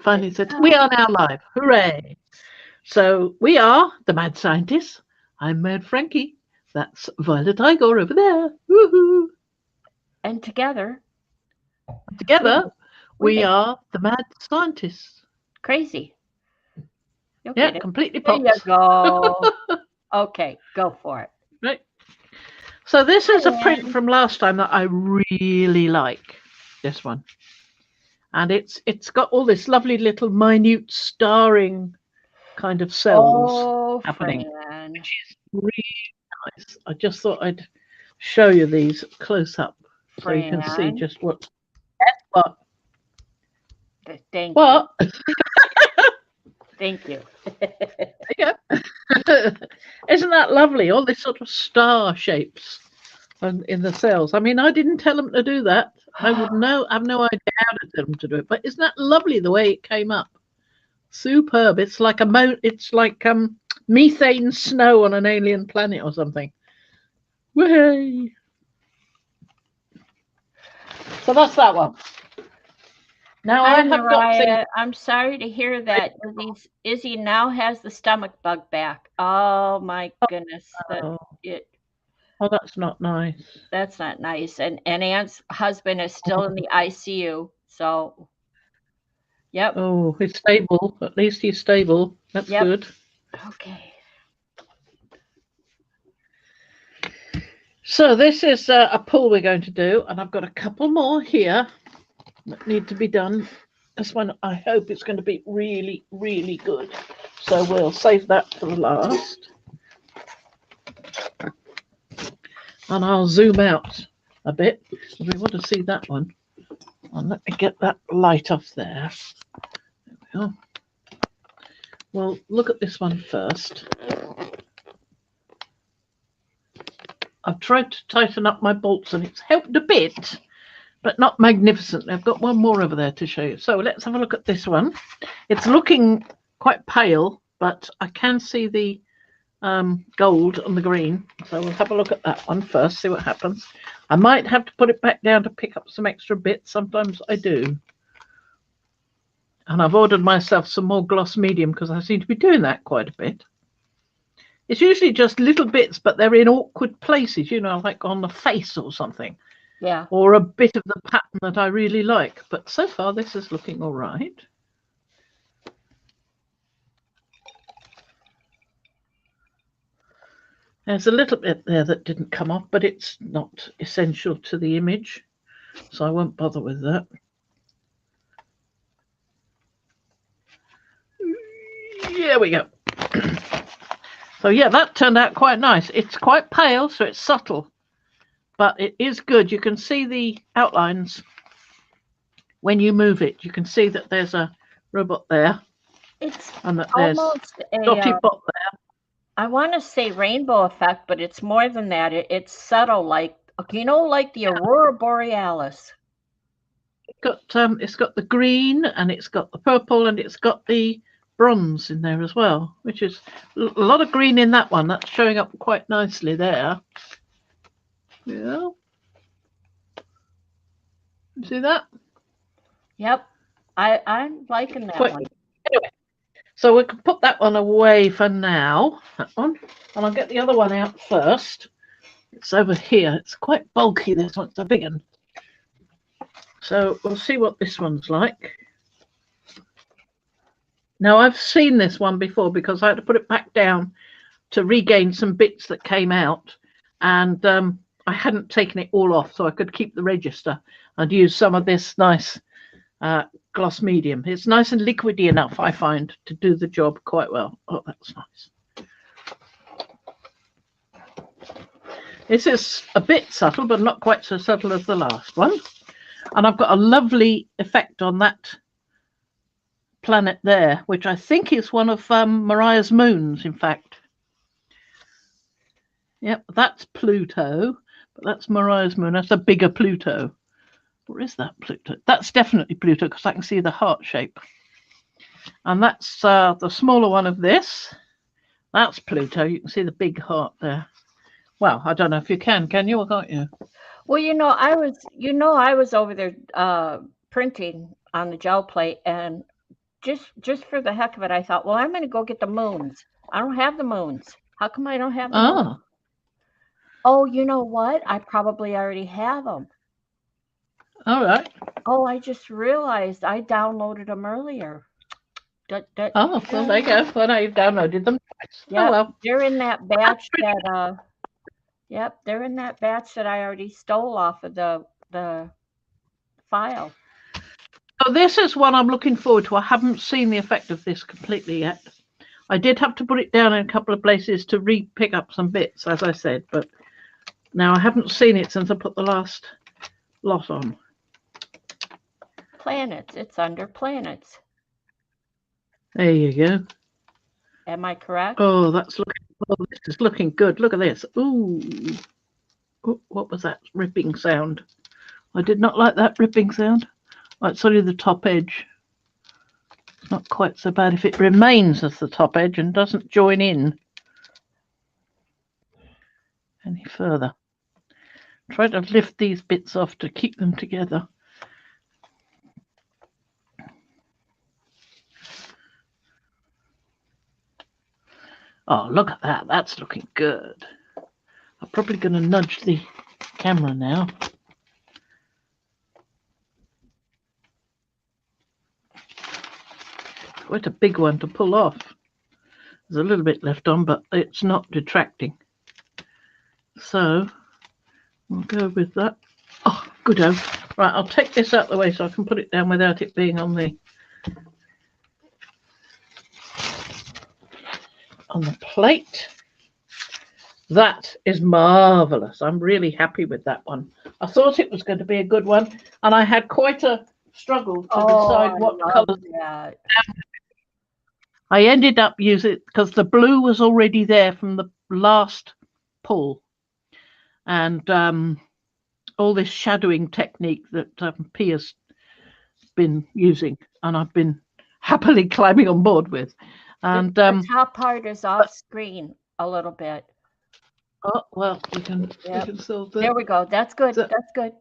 Finally said, we are now live. Hooray. So we are the Mad Scientists. I'm Mad Frankie. That's Violet Igor over there. Woohoo. And together we are the Mad Scientists. Crazy. Yeah, completely pops. There you go. Okay, go for it. Right. So this is a print from last time that I really like. This one. And it's got all this lovely little minute starring kind of cells happening, which is really nice. I just thought I'd show you these close up so you can see just what. Thank you. Thank you. There you go. Isn't that lovely? All these sort of star shapes in the cells. I mean, I didn't tell them to do that. I would know. I have no idea how to tell them to do it. But isn't that lovely the way it came up? Superb. It's like It's like methane snow on an alien planet or something. Way. So that's that one. Now I have got. I'm sorry to hear that. Izzy now has the stomach bug back. Oh my goodness. Oh, that's not nice. That's not nice. And Aunt's husband is still in the ICU. So, yep. Oh, he's stable. At least he's stable. That's good. Okay. So this is a pull we're going to do, and I've got a couple more here that need to be done. This one, I hope it's going to be really, really good. So we'll save that for the last. And I'll zoom out a bit because we want to see that one. And let me get that light off there. There we are. Well, look at this one first. I've tried to tighten up my bolts and it's helped a bit, but not magnificently. I've got one more over there to show you. So let's have a look at this one. It's looking quite pale, but I can see the gold on the green. So we'll have a look at that one first, see what happens. I might have to put it back down to pick up some extra bits. Sometimes I do. And I've ordered myself some more gloss medium because I seem to be doing that quite a bit. It's usually just little bits, but they're in awkward places, you know, like on the face or something. Yeah. Or a bit of the pattern that I really like. But so far, this is looking all right. There's a little bit there that didn't come off, but it's not essential to the image, so I won't bother with that. There we go. So yeah, that turned out quite nice. It's quite pale, so it's subtle, but it is good. You can see the outlines when you move it. You can see that there's a robot there, and that there's DottyBot there. I want to say rainbow effect, but it's more than that. It's subtle, like, you know, like the Aurora Borealis. It's got the green, and it's got the purple, and it's got the bronze in there as well, which is a lot of green in that one. That's showing up quite nicely there. Yeah. See that? Yep. I'm liking that one. Anyway. So we can put that one away for now, that one, and I'll get the other one out first. It's over here. It's quite bulky, this one's a big one. So we'll see what this one's like. Now, I've seen this one before because I had to put it back down to regain some bits that came out, and I hadn't taken it all off, so I could keep the register and use some of this nice gloss medium. It's nice and liquidy enough, I find, to do the job quite well. Oh, that's nice. This is a bit subtle, but not quite so subtle as the last one. And I've got a lovely effect on that planet there, which I think is one of Mariah's moons, in fact. Yep, that's Pluto, but that's Mariah's moon. That's a bigger Pluto. Or is that Pluto? That's definitely Pluto because I can see the heart shape. And that's the smaller one of this. That's Pluto. You can see the big heart there. Well, I don't know if you can you or can't you? Well, I was over there printing on the gel plate, and just for the heck of it, I thought, well, I'm going to go get the moons. I don't have the moons. How come I don't have the moons? Oh, you know what? I probably already have them. All right. Oh, I just realized I downloaded them earlier. Oh, well, there you go. Well, now you've downloaded them. Yeah, oh, well. They're in that batch that yep, they're in that batch that I already stole off of the file. So this is one I'm looking forward to. I haven't seen the effect of this completely yet. I did have to put it down in a couple of places to re-pick up some bits, as I said, but now I haven't seen it since I put the last lot on. Planets. It's under planets. There you go. Am I correct? Oh, this is looking good. Look at this. Ooh. What was that ripping sound? I did not like that ripping sound. It's only the top edge. It's not quite so bad if it remains as the top edge and doesn't join in any further. Try to lift these bits off to keep them together. Oh, look at that. That's looking good. I'm probably going to nudge the camera now. Quite a big one to pull off. There's a little bit left on, but it's not detracting. So we'll go with that. Oh, good-o. Right, I'll take this out of the way so I can put it down without it being on the plate. That is marvelous. I'm really happy with that one. I thought it was going to be a good one, and I had quite a struggle to decide what colours. I ended up using it because the blue was already there from the last pull, and all this shadowing technique that P has been using, and I've been happily climbing on board with. And the top part is off screen a little bit. Oh, well, we can solve that. There we go. That's good. That's good.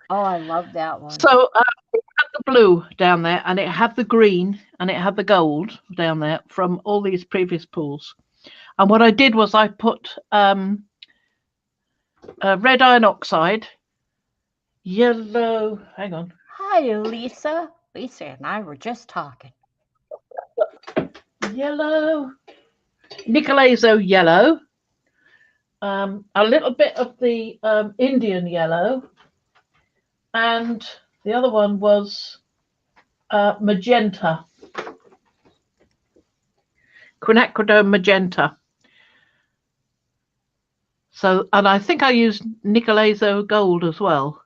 Oh, I love that one. So it had the blue down there, and it had the green, and it had the gold down there from all these previous pools. And what I did was I put red iron oxide, yellow. Hang on. Hi, Lisa. Lisa and I were just talking. Yellow, Nicolazo yellow, a little bit of the Indian yellow, and the other one was magenta, quinacridone magenta. So, and I think I used Nicolazo gold as well.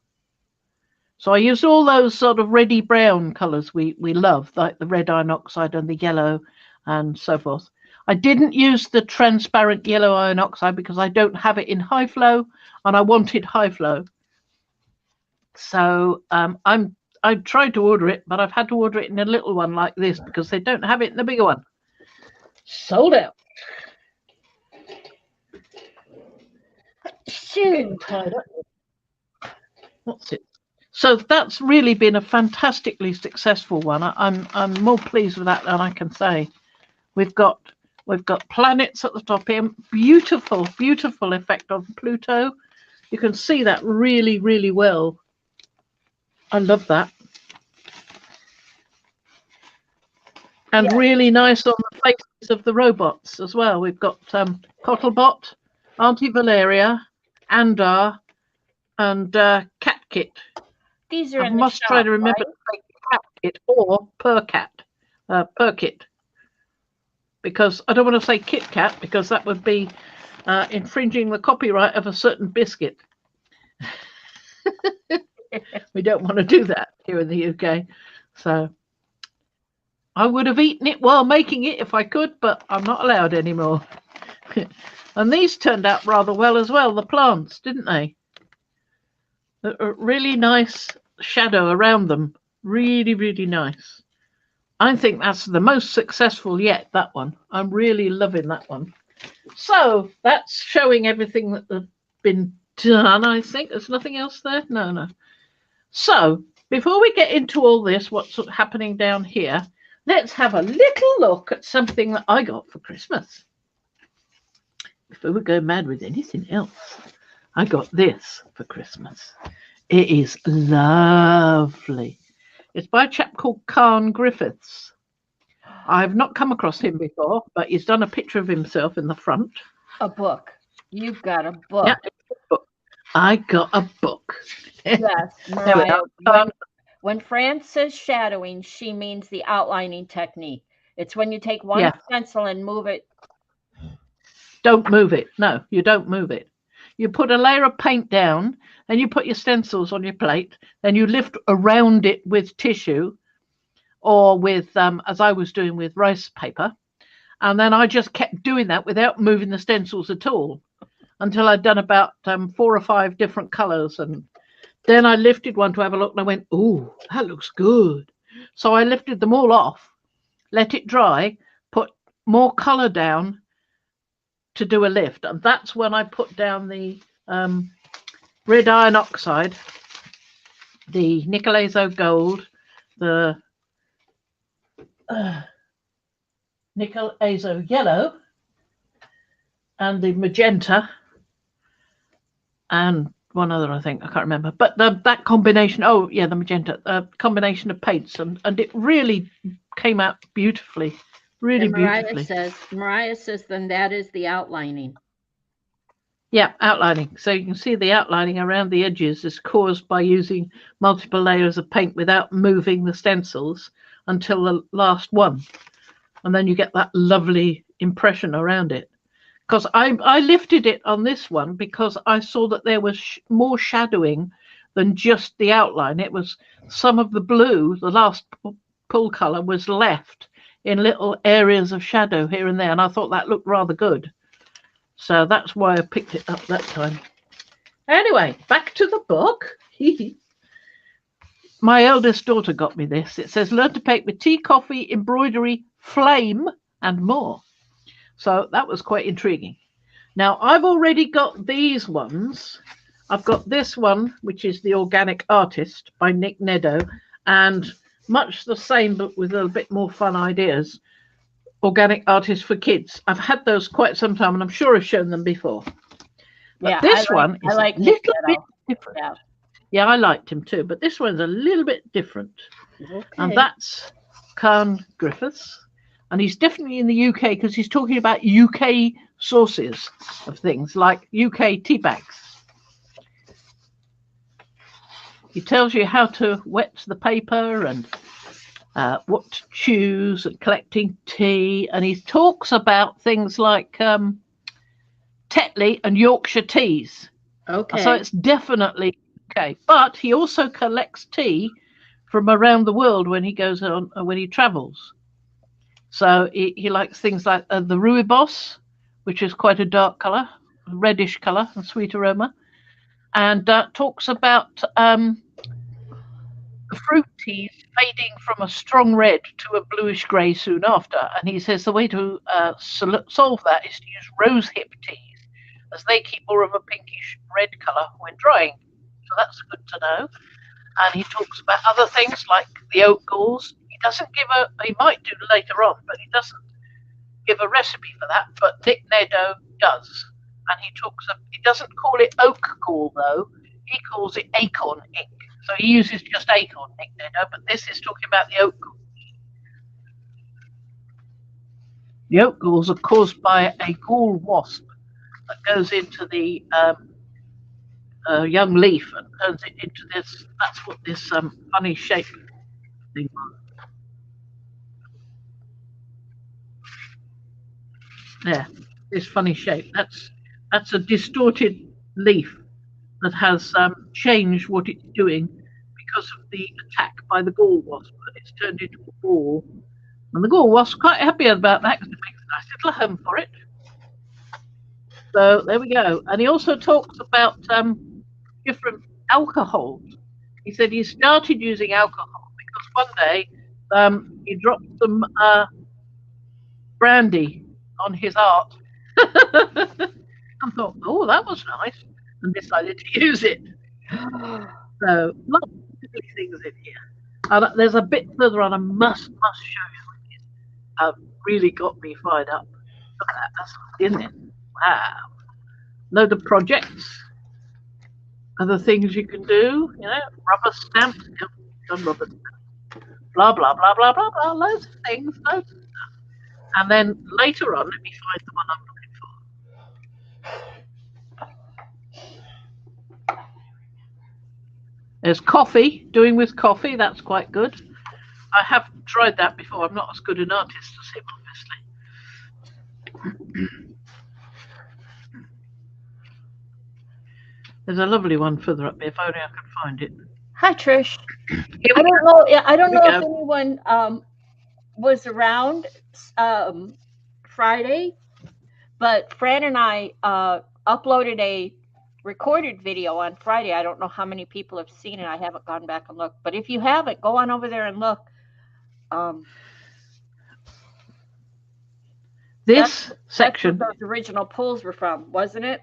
So I used all those sort of reddy brown colours we love, like the red iron oxide and the yellow and so forth. I didn't use the transparent yellow iron oxide because I don't have it in high flow, and I wanted high flow. So I tried to order it, but I've had to order it in a little one like this because they don't have it in the bigger one. Sold out. What's it? So that's really been a fantastically successful one. I'm more pleased with that than I can say. We've got planets at the top here. Beautiful, beautiful effect on Pluto. You can see that really, really well. I love that. And really nice on the faces of the robots as well. We've got KottleBot, Aunty Valeria, Andar, and KitPuss. These are I must try to remember to say KitPuss or KitPuss, because I don't want to say KitKat because that would be infringing the copyright of a certain biscuit. We don't want to do that here in the UK. So I would have eaten it while making it if I could, but I'm not allowed anymore. And these turned out rather well as well, the plants, didn't they? A really nice shadow around them. Really, really nice. I think that's the most successful yet, that one. I'm really loving that one. So that's showing everything that has been done, I think. There's nothing else there? No. So before we get into all this, what's happening down here, let's have a little look at something that I got for Christmas. Before we go mad with anything else, I got this for Christmas. It is lovely. It's by a chap called Carn Griffiths. I've not come across him before, but he's done a picture of himself in the front. A book. You've got a book. Yeah, a book. I got a book. Yes, Mariah. When Fran says shadowing, she means the outlining technique. It's when you take one stencil and move it. Don't move it. No, you don't move it. You put a layer of paint down, and you put your stencils on your plate, then you lift around it with tissue or with, as I was doing with rice paper. And then I just kept doing that without moving the stencils at all until I'd done about 4 or 5 different colors. And then I lifted one to have a look and I went, "Ooh, that looks good." So I lifted them all off, let it dry, put more color down to do a lift. And that's when I put down the red iron oxide, the nickel azo gold, the nickel azo yellow, and the magenta, and one other, I think, I can't remember, but that combination, oh yeah, the magenta, combination of paints, and it really came out beautifully, really beautifully. Mariah says then that is the outlining. Yeah, outlining. So you can see the outlining around the edges is caused by using multiple layers of paint without moving the stencils until the last one, and then you get that lovely impression around it. Because I lifted it on this one because I saw that there was more shadowing than just the outline. It was some of the blue, the last pull color, was left in little areas of shadow here and there, and I thought that looked rather good. So that's why I picked it up that time. Anyway, back to the book. My eldest daughter got me this. It says, "Learn to paint with tea, coffee, embroidery, flame, and more." So that was quite intriguing. Now, I've already got these ones. I've got this one, which is The Organic Artist by Nick Nedo, and much the same, but with a little bit more fun ideas. Organic Artist for Kids. I've had those quite some time, and I'm sure I've shown them before. But yeah, this one is a little bit different. Yeah, I liked him too, but this one's a little bit different. Okay. And that's Carn Griffiths. And he's definitely in the UK because he's talking about UK sources of things like UK tea bags. He tells you how to wet the paper and what to choose and collecting tea. And he talks about things like Tetley and Yorkshire teas. Okay. So it's definitely UK. But he also collects tea from around the world when he goes on, when he travels. So he likes things like the rooibos, which is quite a dark colour, reddish colour and sweet aroma, and talks about the fruit teas fading from a strong red to a bluish grey soon after. And he says the way to solve that is to use rosehip teas, as they keep more of a pinkish red colour when drying. So that's good to know. And he talks about other things like the oat galls. Doesn't give he might do later on, but he doesn't give a recipe for that, but Nick Nedo does. And he doesn't call it oak gall though, he calls it acorn ink. So he uses just acorn, Nick Nedo, but this is talking about the oak gall. The oak galls are caused by a gall wasp that goes into the young leaf and turns it into this, that's what this funny shape thing was. There, this funny shape. That's a distorted leaf that has changed what it's doing because of the attack by the gall wasp. It's turned into a ball, and the gall wasp's quite happy about that because it makes a nice little home for it. So there we go. And he also talks about different alcohols. He said he started using alcohol because one day he dropped some brandy on his art. I thought, oh, that was nice, and decided to use it. So things in here. And there's a bit further on I must show you. Really got me fired up. Look at that, that's in there. Wow. Load of projects. Other things you can do, you know, rubber stamps, done rubber stamps. Blah blah blah blah blah blah, loads of things, loads of stuff. And then later on, let me find the one I'm looking for. There's coffee, doing with coffee, that's quite good. I have tried that before. I'm not as good an artist as him, obviously. There's a lovely one further up there, if only I could find it. Hi, Trish. I don't know if anyone was around Friday, but Fran and I uploaded a recorded video on Friday. I don't know how many people have seen it. I haven't gone back and looked, but if you haven't, go on over there and look. This section, that's what those original pulls were from, wasn't it?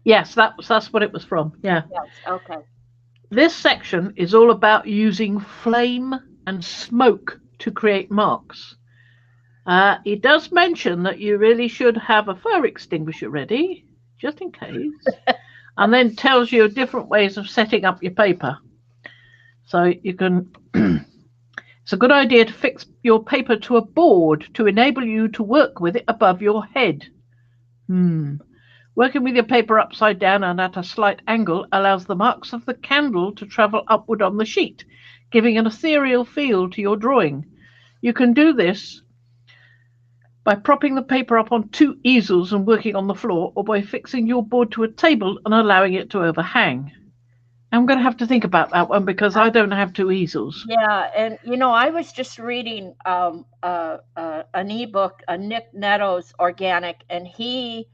Yes, that's what it was from. Yeah. Yes. Okay. This section is all about using flame and smoke to create marks. It does mention that you really should have a fire extinguisher ready, just in case, and then tells you different ways of setting up your paper. So you can, it's a good idea to fix your paper to a board to enable you to work with it above your head. Working with your paper upside down and at a slight angle allows the marks of the candle to travel upward on the sheet, giving an ethereal feel to your drawing. You can do this by propping the paper up on 2 easels and working on the floor, or by fixing your board to a table and allowing it to overhang. I'm going to have to think about that one because I don't have 2 easels. Yeah, and you know, I was just reading an ebook, Nick Netto's Organic, and he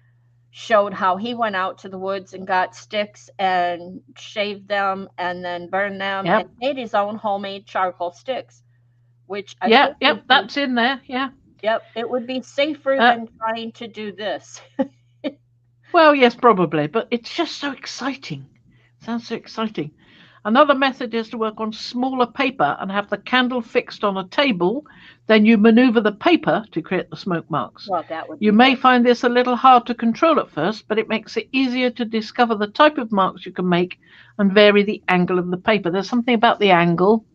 showed how he went out to the woods and got sticks and shaved them and then burned them and made his own homemade charcoal sticks, which I think that's in there. Yep, it would be safer than trying to do this. Well, yes, probably, but it's just so exciting. Sounds so exciting. Another method is to work on smaller paper and have the candle fixed on a table. Then you maneuver the paper to create the smoke marks. Well, that would you may find this a little hard to control at first, but it makes it easier to discover the type of marks you can make and vary the angle of the paper. There's something about the angle.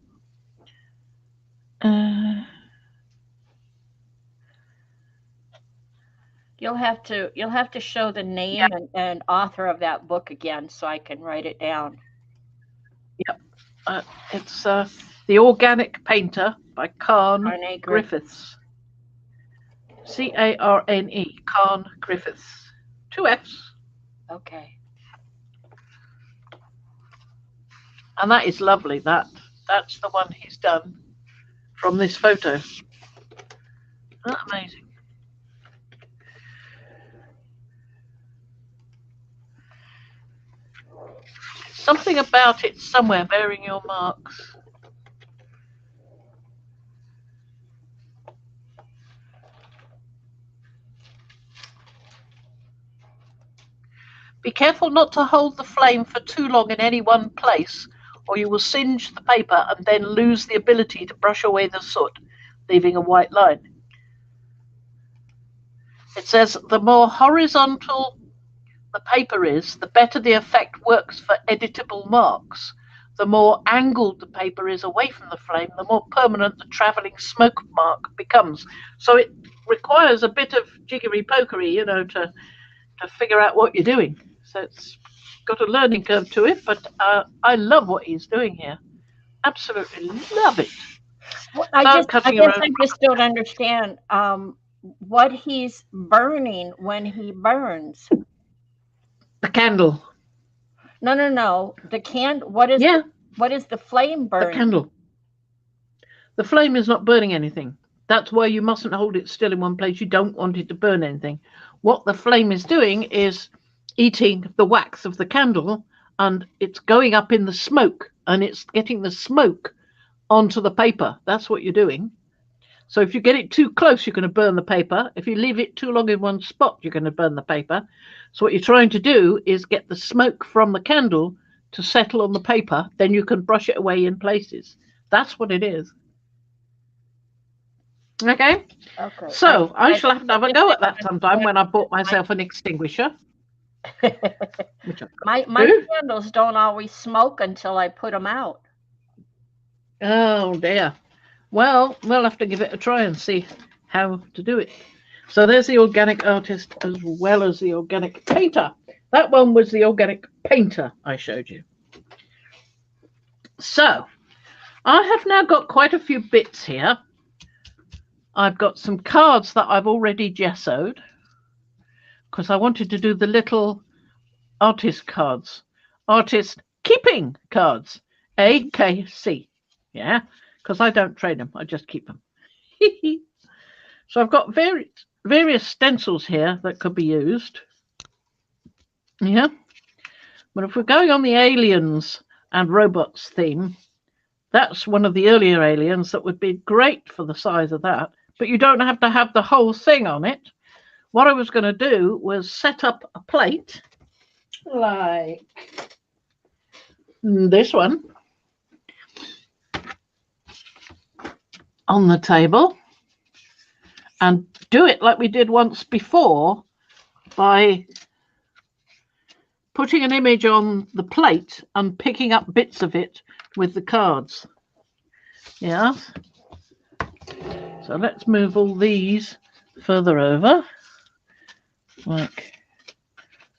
You'll have to show the name and author of that book again so I can write it down. Yep. It's The Organic Painter by Carne Griffiths. C-A-R-N-E, Carne Griffiths. 2 F's. Okay. And that is lovely. That's the one he's done from this photo. Isn't that amazing? Something about it somewhere bearing your marks. Be careful not to hold the flame for too long in any one place, or you will singe the paper and then lose the ability to brush away the soot, leaving a white line. It says the more horizontal the paper is, the better the effect works for editable marks. The more angled the paper is away from the flame, the more permanent the travelling smoke mark becomes. So it requires a bit of jiggery-pokery, you know, to figure out what you're doing. So it's got a learning curve to it, but I love what he's doing here. Absolutely love it. Well, I just don't understand what he's burning when he burns. The candle. No. The candle. What is the flame burning? The candle. The flame is not burning anything. That's why you mustn't hold it still in one place. You don't want it to burn anything. What the flame is doing is eating the wax of the candle, and it's going up in the smoke, and it's getting the smoke onto the paper. That's what you're doing. So if you get it too close, you're going to burn the paper. If you leave it too long in one spot, you're going to burn the paper. So what you're trying to do is get the smoke from the candle to settle on the paper, then you can brush it away in places. That's what it is. Okay. Okay. So I shall have to have a go at that sometime when I bought myself an extinguisher. Which my candles don't always smoke until I put them out. Oh dear. Well, we'll have to give it a try and see how to do it. So there's the organic artist as well as the organic painter. That one was the organic painter I showed you. So I have now got quite a few bits here. I've got some cards that I've already gessoed because I wanted to do the little artist cards, artist keeping cards, AKC. Yeah, because I don't trade them, I just keep them. So I've got various stencils here that could be used. Yeah, but if we're going on the aliens and robots theme, that's one of the earlier aliens that would be great for the size of that, but you don't have to have the whole thing on it. What I was going to do was set up a plate like this one on the table and do it like we did once before by putting an image on the plate and picking up bits of it with the cards. Yeah. So let's move all these further over like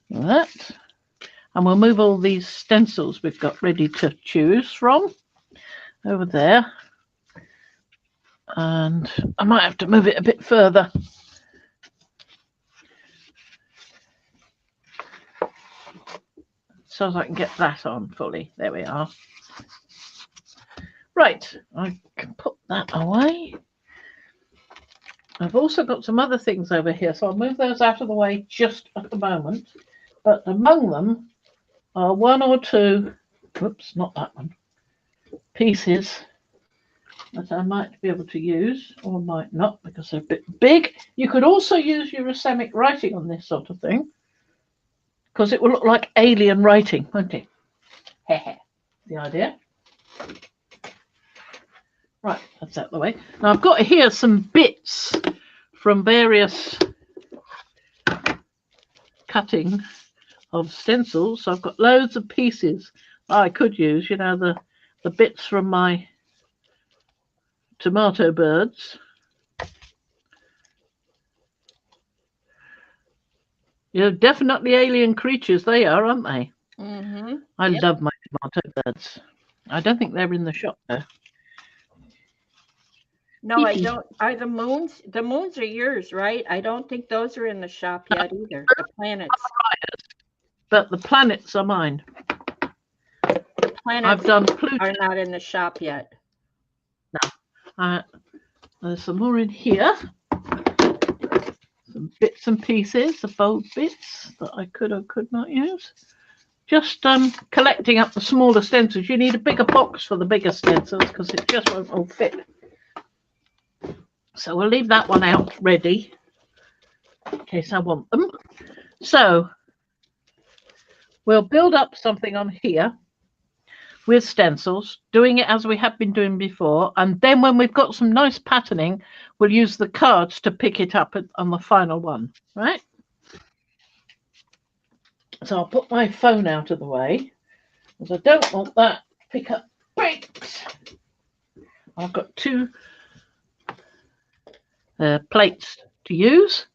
that. And we'll move all these stencils we've got ready to choose from over there. And I might have to move it a bit further. So as I can get that on fully. There we are. Right, I can put that away. I've also got some other things over here, so I'll move those out of the way just at the moment. But among them are one or two, whoops, not that one, pieces that I might be able to use or might not because they're a bit big. You could also use your Racemic writing on this sort of thing because it will look like alien writing, won't it? The idea. Right, that's out of the way. Now I've got here some bits from various cutting of stencils. So I've got loads of pieces I could use, you know, the bits from my tomato birds. You're definitely alien creatures, they are, aren't they? Mm-hmm. I love my tomato birds. I don't think they're in the shop though. No, I don't. Are the moons? The moons are yours, right? I don't think those are in the shop yet either. The planets. But the planets are mine. The planets I've done Pluto. Are not in the shop yet. No. There's some more in here. Some bits and pieces of old bits that I could or could not use. Just collecting up the smaller stencils. You need a bigger box for the bigger stencils because it just won't all fit. So we'll leave that one out ready in case I want them. So we'll build up something on here with stencils, doing it as we have been doing before. And then when we've got some nice patterning, we'll use the cards to pick it up on the final one, right? So I'll put my phone out of the way because I don't want that to pick up bricks. I've got two plates to use,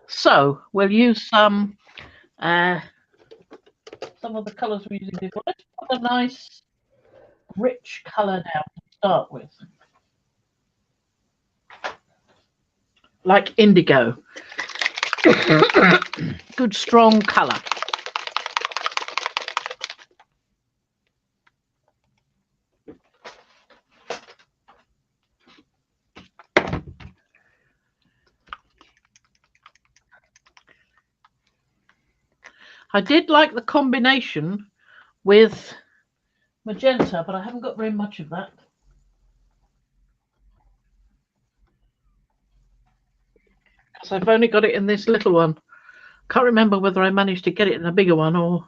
so we'll use some of the colours we're using before. Let's put a nice rich colour down to start with, like indigo. Good strong colour. I did like the combination with magenta, but I haven't got very much of that. Because I've only got it in this little one. Can't remember whether I managed to get it in a bigger one or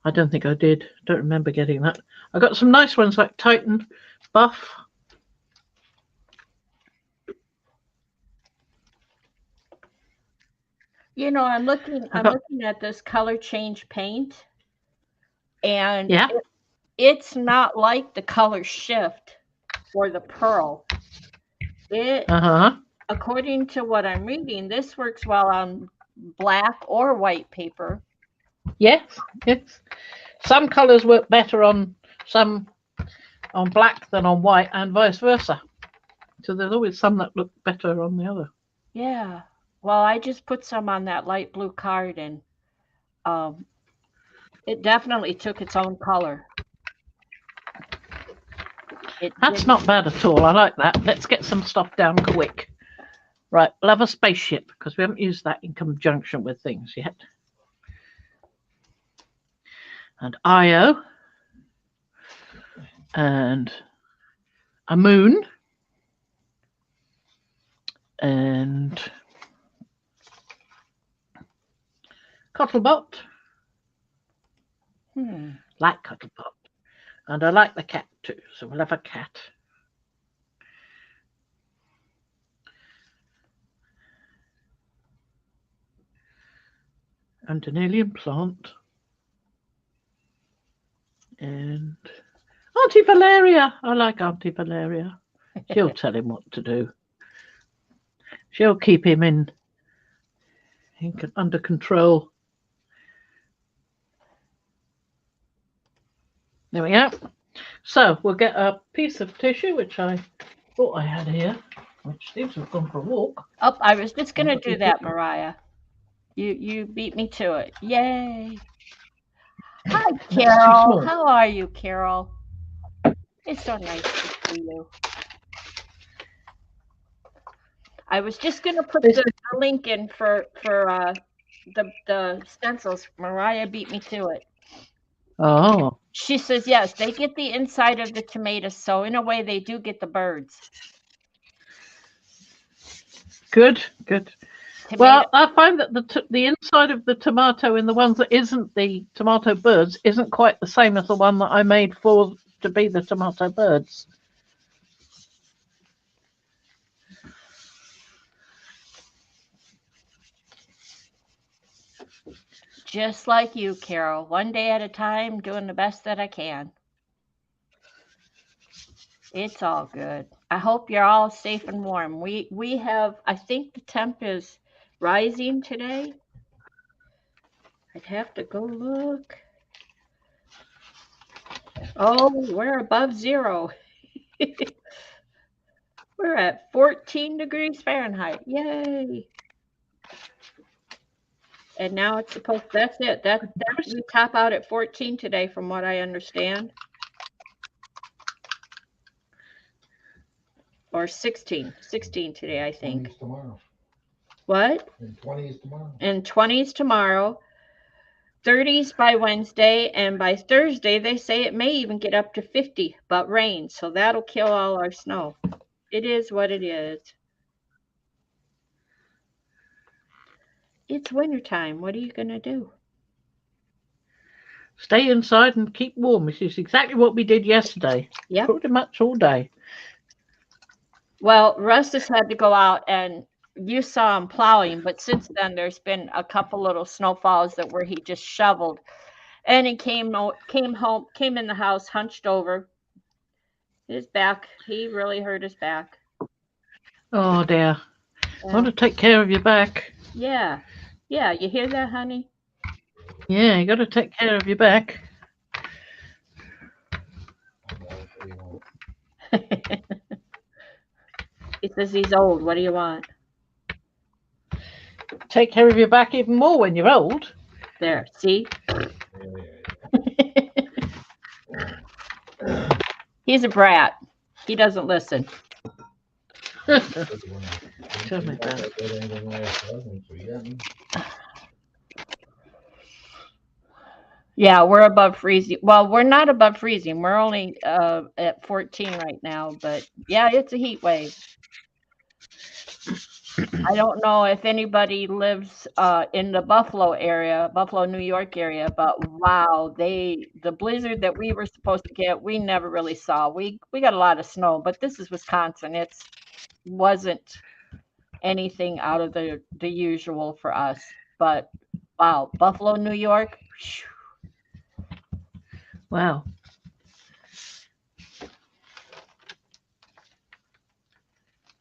I don't think I did. Don't remember getting that. I got some nice ones like Titan, Buff. You know, I'm looking at this color change paint, and Yeah. it's not like the color shift for the pearl. It, according to what I'm reading, this works well on black or white paper. Yes, it's some colors work better on black than on white, and vice versa. So there's always some that look better on the other. Yeah. Well, I just put some on that light blue card, and it definitely took its own color. That's not bad at all. I like that. Let's get some stuff down quick. Right, we'll have a spaceship because we haven't used that in conjunction with things yet. And Io. And a moon. And KottleBot. Like KottleBot. And I like the cat too, so we'll have a cat. And an alien plant. And Aunty Valeria. I like Aunty Valeria. She'll tell him what to do. She'll keep him under control. There we go. So we'll get a piece of tissue, which I thought I had here, which seems to have gone for a walk. Oh, I was just going to do that, Mariah. You beat me to it. Yay. Hi, Carol. How are you, Carol? It's so nice to see you. I was just going to put the link in for the stencils. Mariah beat me to it. Oh. She says, yes, they get the inside of the tomatoes, so in a way they do get the birds. Good. Well, I find that the inside of the tomato in the ones that isn't the tomato birds isn't quite the same as the one that I made to be the tomato birds. Just like you, Carol. One day at a time, doing the best that I can. It's all good. I hope you're all safe and warm. We have, I think the temp is rising today. I'd have to go look. Oh, we're above zero. We're at 14 degrees Fahrenheit. Yay. And now it's supposed, that's it. We top out at 14 today, from what I understand. Or 16 today, I think. 20s tomorrow. What? And 20s tomorrow. And 20s tomorrow. 30s by Wednesday, and by Thursday they say it may even get up to 50, but rain, so that'll kill all our snow. It is what it is. It's wintertime. What are you going to do? Stay inside and keep warm, which is exactly what we did yesterday. Yeah. Pretty much all day. Well, Russ has had to go out, and you saw him plowing, but since then there's been a couple little snowfalls where he just shoveled, and he came home, came in the house, hunched over. His back, he really hurt his back. Oh dear. I want to take care of your back. Yeah, you hear that, honey? Yeah, you got to take care of your back. He says he's old. What do you want? Take care of your back even more when you're old. There, see? He's a brat. He doesn't listen. Tell me about it. Yeah, we're above freezing. Well, we're not above freezing. We're only at 14 right now, but yeah, it's a heat wave. I don't know if anybody lives in the Buffalo area, Buffalo, New York area, but wow, the blizzard that we were supposed to get, we never really saw. We got a lot of snow, but this is Wisconsin. It wasn't anything out of the usual for us. But wow, Buffalo, New York. Wow.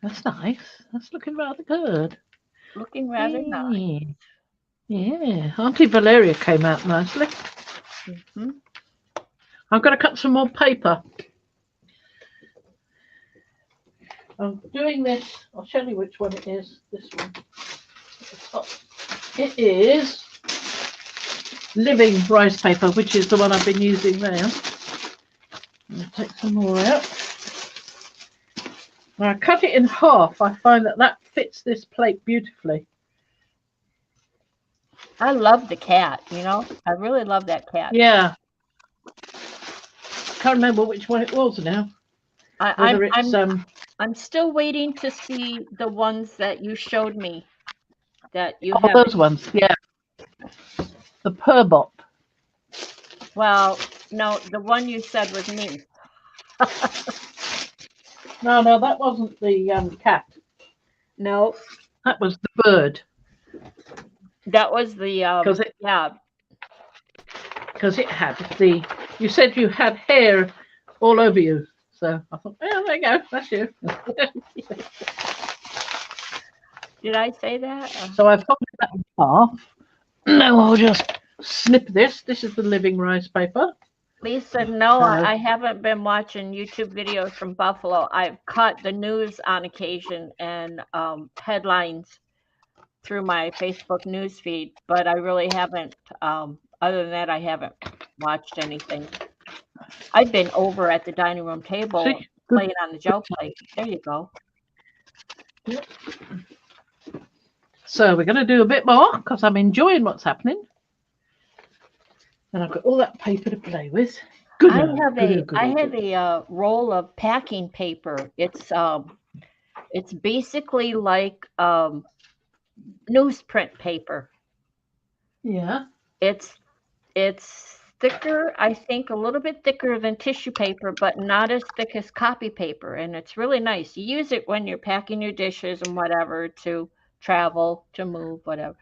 That's nice. That's looking rather good. Looking rather nice. Yeah. Aunty Valeria came out nicely. Mm-hmm. I'm going to cut some more paper. I'm doing this. I'll show you which one it is. This one. It is living rice paper, which is the one I've been using there. I'm going to take some more out. When I cut it in half, I find that fits this plate beautifully. I love the cat, you know. I really love that cat. Yeah. I can't remember which one it was now. I'm still waiting to see the ones that you showed me. That you have. Those ones, yeah. The KottleBot. Well, no, the one you said was me. No, that wasn't the cat. No, that was the bird. That was the yeah. Because it had the. You said you had hair all over you, so I thought, oh, there you go, that's you. Did I say that? So I've folded that in half. Now I'll just snip this. This is the living rice paper. Lisa, no, I haven't been watching YouTube videos from Buffalo. I've caught the news on occasion and headlines through my Facebook news feed, but I really haven't. Other than that, I haven't watched anything. I've been over at the dining room table playing on the gel plate. There you go. Yep. So we're going to do a bit more because I'm enjoying what's happening. And I've got all that paper to play with. I have a roll of packing paper. It's basically like newsprint paper. Yeah. It's thicker, I think a little bit thicker than tissue paper, but not as thick as copy paper. And it's really nice. You use it when you're packing your dishes and whatever to travel, to move, whatever.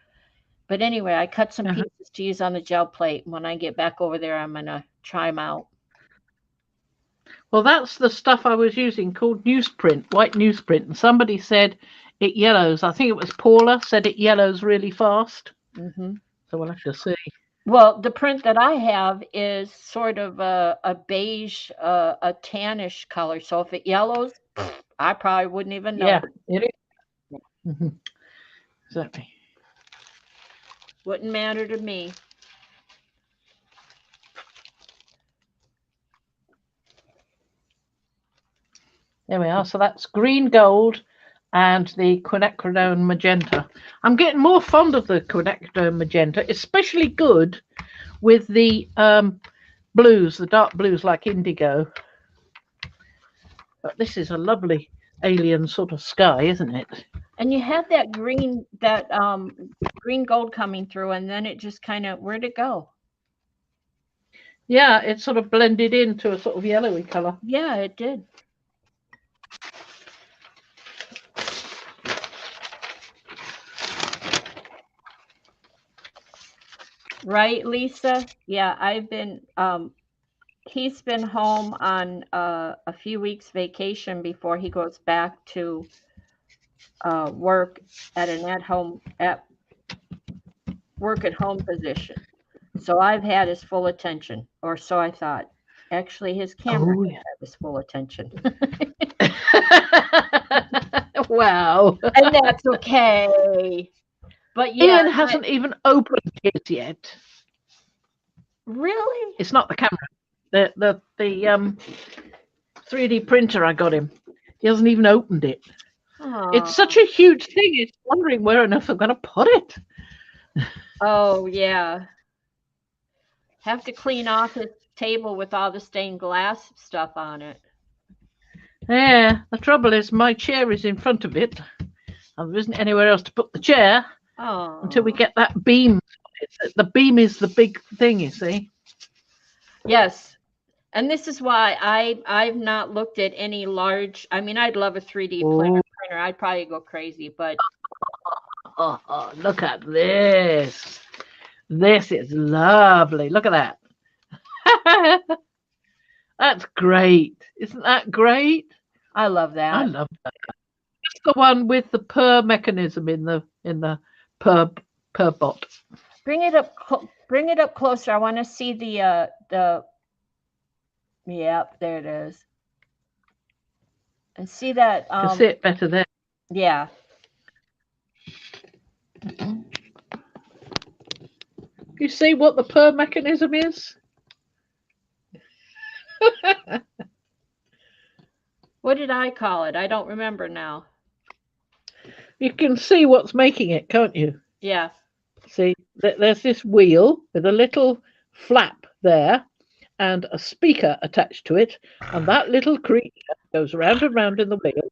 But anyway, I cut some pieces to use on the gel plate. When I get back over there, I'm going to try them out. Well, that's the stuff I was using called newsprint, white newsprint. And somebody said it yellows. I think it was Paula said it yellows really fast. Mm-hmm. So we'll have to see. Well, the print that I have is sort of a beige, a tannish color. So if it yellows, I probably wouldn't even know. Yeah, it is. Mm-hmm. Exactly. Wouldn't matter to me. There we are. So that's green, gold, and the quinacridone magenta. I'm getting more fond of the quinacridone magenta, especially good with the blues, the dark blues like indigo. But this is a lovely alien sort of sky, isn't it? And you have that green, green gold coming through, and then it just kind of, where'd it go? Yeah, it sort of blended into a sort of yellowy color. Yeah, it did. Right, Lisa? Yeah, I've been, he's been home on a few weeks vacation before he goes back to work at an work at home position. So I've had his full attention, or so I thought. Actually, his camera had his full attention. Wow. And that's okay. But yeah, Ian hasn't even opened his yet. Really? It's not the camera. The 3D printer I got him. He hasn't even opened it. Aww. It's such a huge thing. He's wondering where on earth I'm going to put it. Oh, yeah. Have to clean off his table with all the stained glass stuff on it. Yeah, the trouble is my chair is in front of it. and there isn't anywhere else to put the chair until we get that beam. The beam is the big thing, you see. Yes. And this is why I've not looked at any large. I mean, I'd love a 3D printer. I'd probably go crazy, but look at this. This is lovely. Look at that. That's great. Isn't that great? I love that. I love that. That's the one with the purr mechanism in the purr bot. Bring it up closer. I want to see the Yep, there it is. And see that. You can see it better there. Yeah. You see what the purr mechanism is? What did I call it? I don't remember now. You can see what's making it, can't you? Yeah. See, there's this wheel with a little flap there and a speaker attached to it, and that little creature goes round and round in the wheel,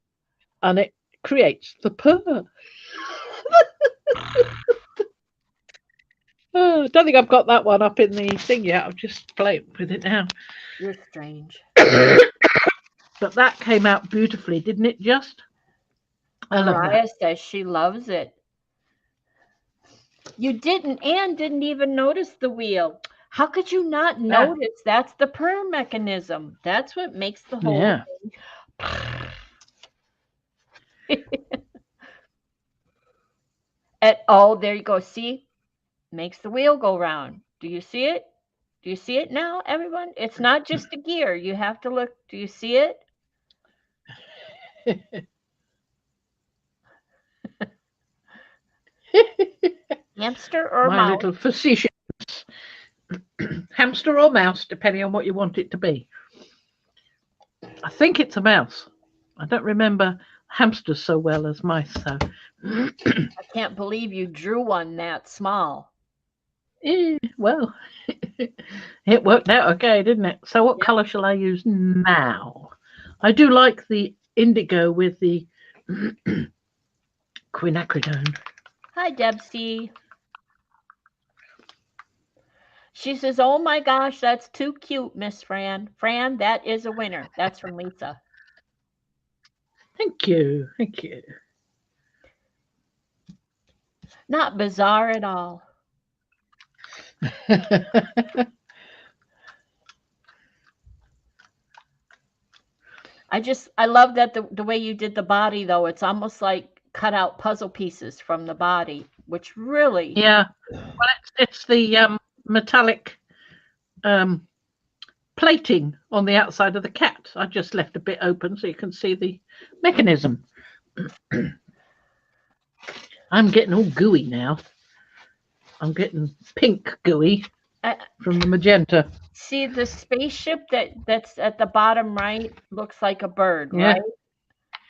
and it creates the purr. Oh, I don't think I've got that one up in the thing yet. I'm just playing with it now. You're strange. But that came out beautifully, didn't it? Just. I love Mariah that. says she loves it. You didn't even notice the wheel. How could you not notice? That's the purr mechanism. That's what makes the whole thing. There you go. See? Makes the wheel go round. Do you see it? Do you see it now, everyone? It's not just a gear. You have to look. Do you see it? Hamster or mouse? My little facetious hamster or mouse, depending on what you want it to be. I think it's a mouse. I don't remember hamsters so well as mice. So I can't believe you drew one that small. Well, it worked out okay, didn't it? So what color shall I use now? I do like the indigo with the quinacridone. Hi, Debsy. She says, "Oh my gosh, that's too cute, Miss Fran. Fran, that is a winner." That's from Lisa. Thank you. Thank you. Not bizarre at all. I love that the way you did the body, though. It's almost like cut out puzzle pieces from the body, which really... Yeah. Well, it's the metallic plating on the outside of the cat. I just left a bit open so you can see the mechanism. I'm getting all gooey now. I'm getting pink gooey from the magenta. See the spaceship that's at the bottom right looks like a bird, right?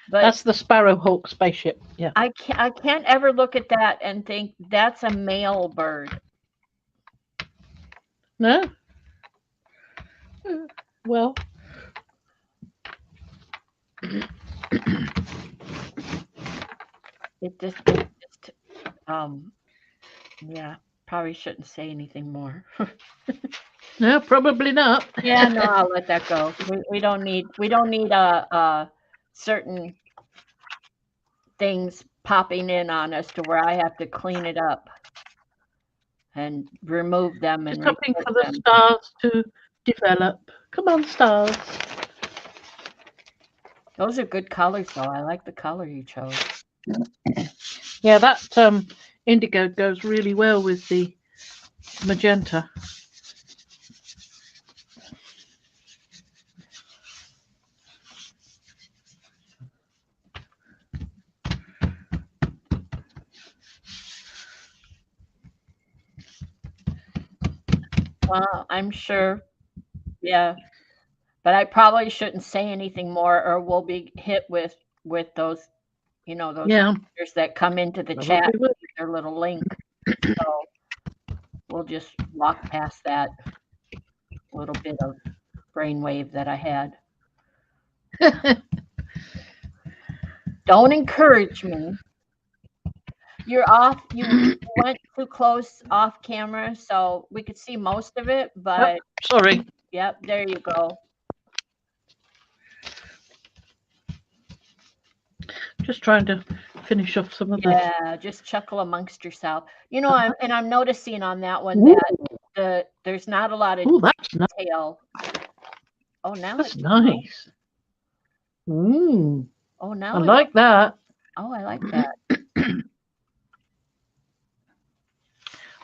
But that's the Sparrowhawk spaceship. Yeah. I can't ever look at that and think that's a male bird. No. Well. It just yeah, probably shouldn't say anything more. No, probably not. Yeah, no, I'll let that go. We don't need certain things popping in on us to where I have to clean it up and remove them and hoping for the stars to develop. Come on, stars. Those are good colors, though. I like the color you chose. Yeah, that indigo goes really well with the magenta. Well, I'm sure. Yeah. But I probably shouldn't say anything more or we'll be hit with those, those pictures that come into the chat with their little link. So we'll just walk past that little bit of brainwave that I had. Don't encourage me. You're off. You went too close off camera, so we could see most of it. But sorry. yep, there you go. Just trying to finish off some of this. Yeah, just chuckle amongst yourself. You know, I'm noticing on that one that there's not a lot of that's nice. detail. Oh, now That's nice. Oh, now I like that. Oh, I like that.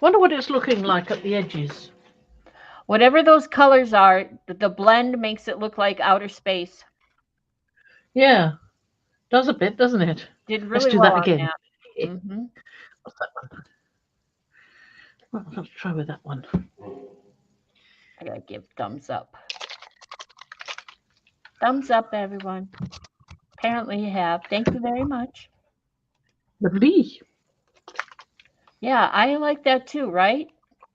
Wonder what it's looking like at the edges. Whatever those colors are, the blend makes it look like outer space. Yeah, does a bit, doesn't it? Did really Let's do well that again. Mm-hmm. What's that one? Let's try with that one. I gotta give thumbs up. Thumbs up, everyone. Apparently you have. Thank you very much. Lovely. Yeah, I like that too, right?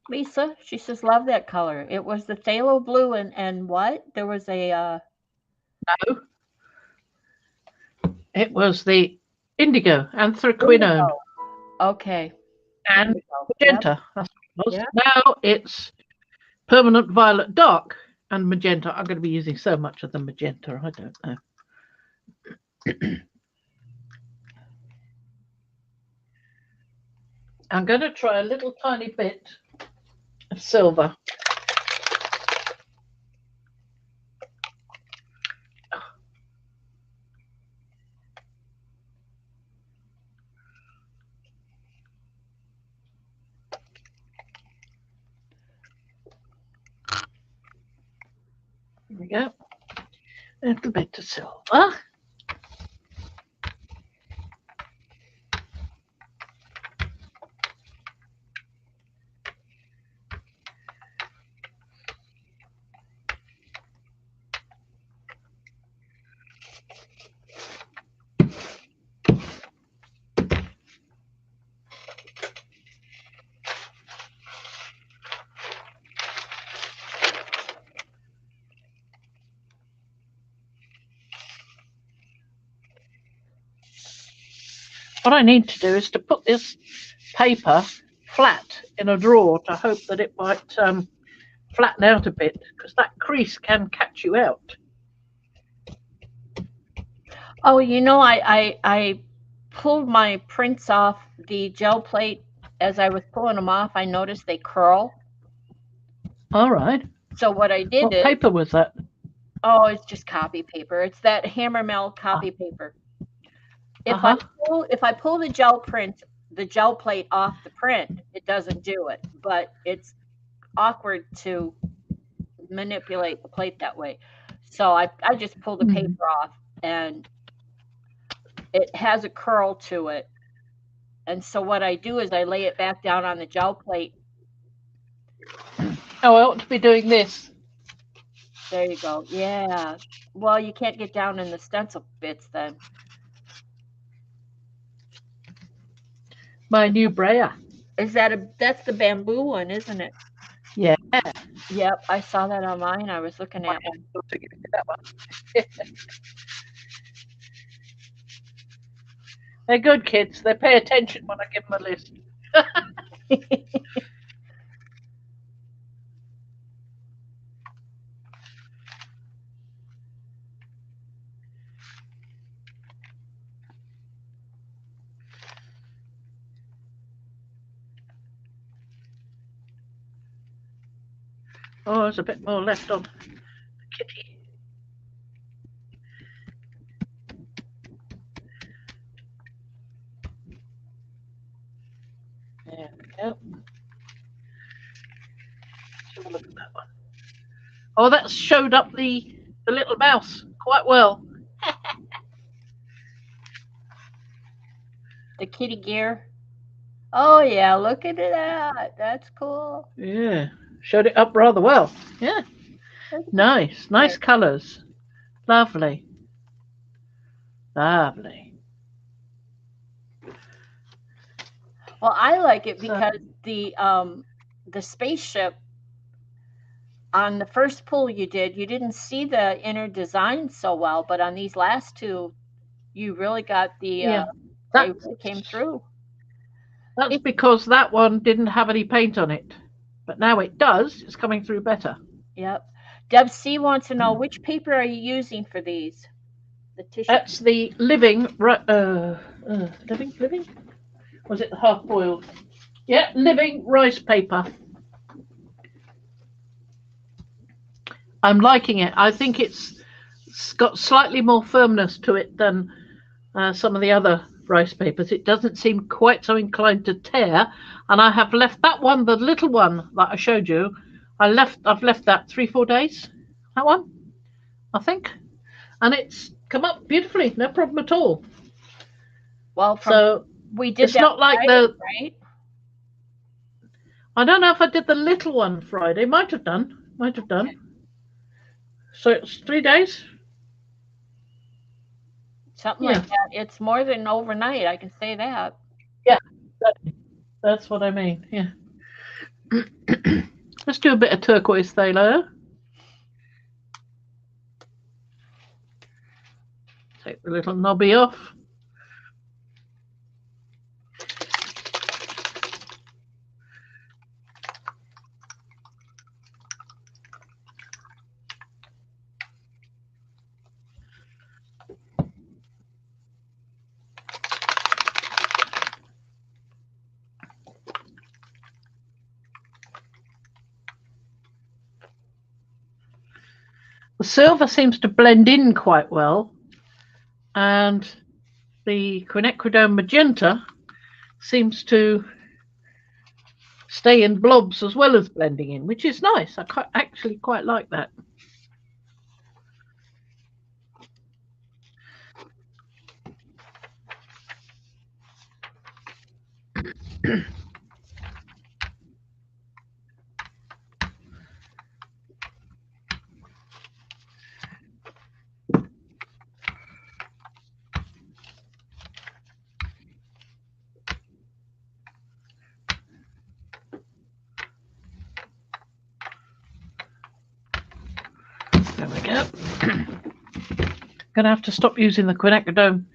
Lisa, she says, love that color. It was the phthalo blue and what? There was a No. It was the indigo, anthraquinone. Okay. And magenta. Yep. That's what it was. Yep. Now it's permanent violet dark and magenta. I'm going to be using so much of the magenta, I don't know. I'm going to try a little tiny bit of silver. There we go. A little bit of silver. What I need to do is to put this paper flat in a drawer to hope that it might flatten out a bit, because that crease can catch you out. Oh, you know, I pulled my prints off the gel plate. As I was pulling them off, I noticed they curl. All right. So what I did What paper was that? Oh, it's just copy paper. It's that hammer mill copy paper. If I pull the gel plate off the print, it doesn't do it. But it's awkward to manipulate the plate that way. So I just pull the paper off, and it has a curl to it. And so what I do is I lay it back down on the gel plate. Oh, I ought to be doing this. There you go. Yeah. Well, you can't get down in the stencil bits then. My new brayer. Is that's the bamboo one, isn't it? Yeah. Yep, I saw that on mine. I was looking at that one. They're good kids. They pay attention when I give them a list. Oh, there's a bit more left on the kitty. There we go. Let's have a look at that one. Oh, that showed up the little mouse quite well. the kitty gear. Oh yeah, look at that. That's cool. Yeah, showed it up rather well. Yeah, nice colours. Lovely. Lovely. Well, I like it because the spaceship on the first pull you didn't see the inner design so well, but on these last two, you really got the that came through. That's because that one didn't have any paint on it. But now it does. It's coming through better. Yep. Deb C wants to know, which paper are you using for these? The tissue. That's the living. Living. Was it the half boiled? Yeah, living rice paper. I'm liking it. I think it's got slightly more firmness to it than some of the other rice papers. It doesn't seem quite so inclined to tear. And I have left that one, the little one that I showed you. I've left that 3-4 days. That one, I think, and it's come up beautifully. No problem at all. Well, so we did. It's not like Friday, right? I don't know if I did the little one Friday. Might have done. Okay. So it's 3 days. Something like that. It's more than overnight. I can say that. Yeah, that's what I mean. Yeah. Let's do a bit of turquoise phthalo. Take the little knobby off. The silver seems to blend in quite well, and the quinacridone magenta seems to stay in blobs as well as blending in, which is nice. I actually quite like that. There we go. Gonna have to stop using the quinacridone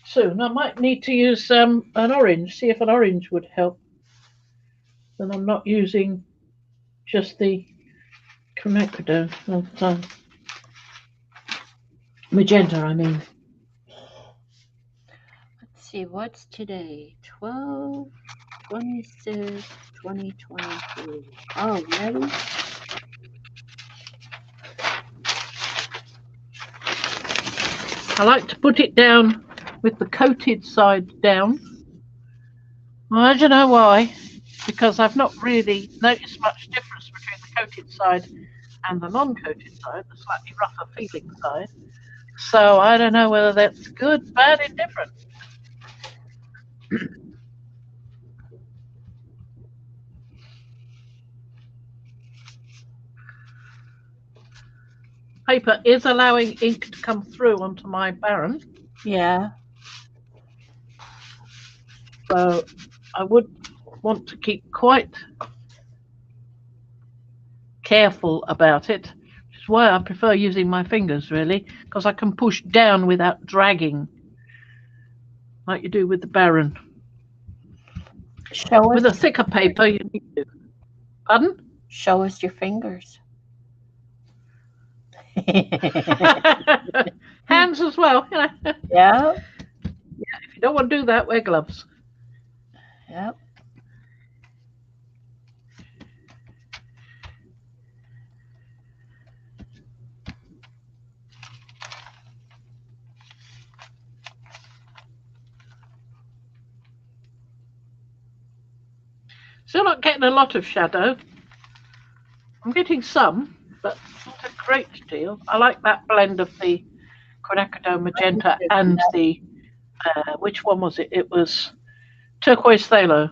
soon. I might need to use an orange, see if an orange would help. Then I'm not using just the quinacridone all the time. Magenta, I mean. Let's see, what's today? 12/26/2023. Oh, ready? I like to put it down with the coated side down. I don't know why, because I've not really noticed much difference between the coated side and the non-coated side, the slightly rougher feeling side. So I don't know whether that's good, bad, indifferent. Paper is allowing ink to come through onto my Baron. Yeah. So I would want to keep quite careful about it, which is why I prefer using my fingers, really, because I can push down without dragging, like you do with the Baron. With a thicker paper, you need to. Pardon? Show us your fingers. Hands as well. You know. Yeah. Yeah. If you don't want to do that, wear gloves. Yep. Still not getting a lot of shadow. I'm getting some, but not a great deal. I like that blend of the quinacridone magenta and the which one was it? It was turquoise phthalo.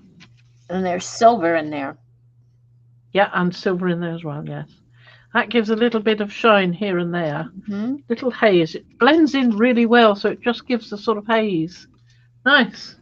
And there's silver in there. Yeah, and silver in there as well, yes. That gives a little bit of shine here and there. Mm-hmm. Little haze. It blends in really well, so it just gives the sort of haze. Nice.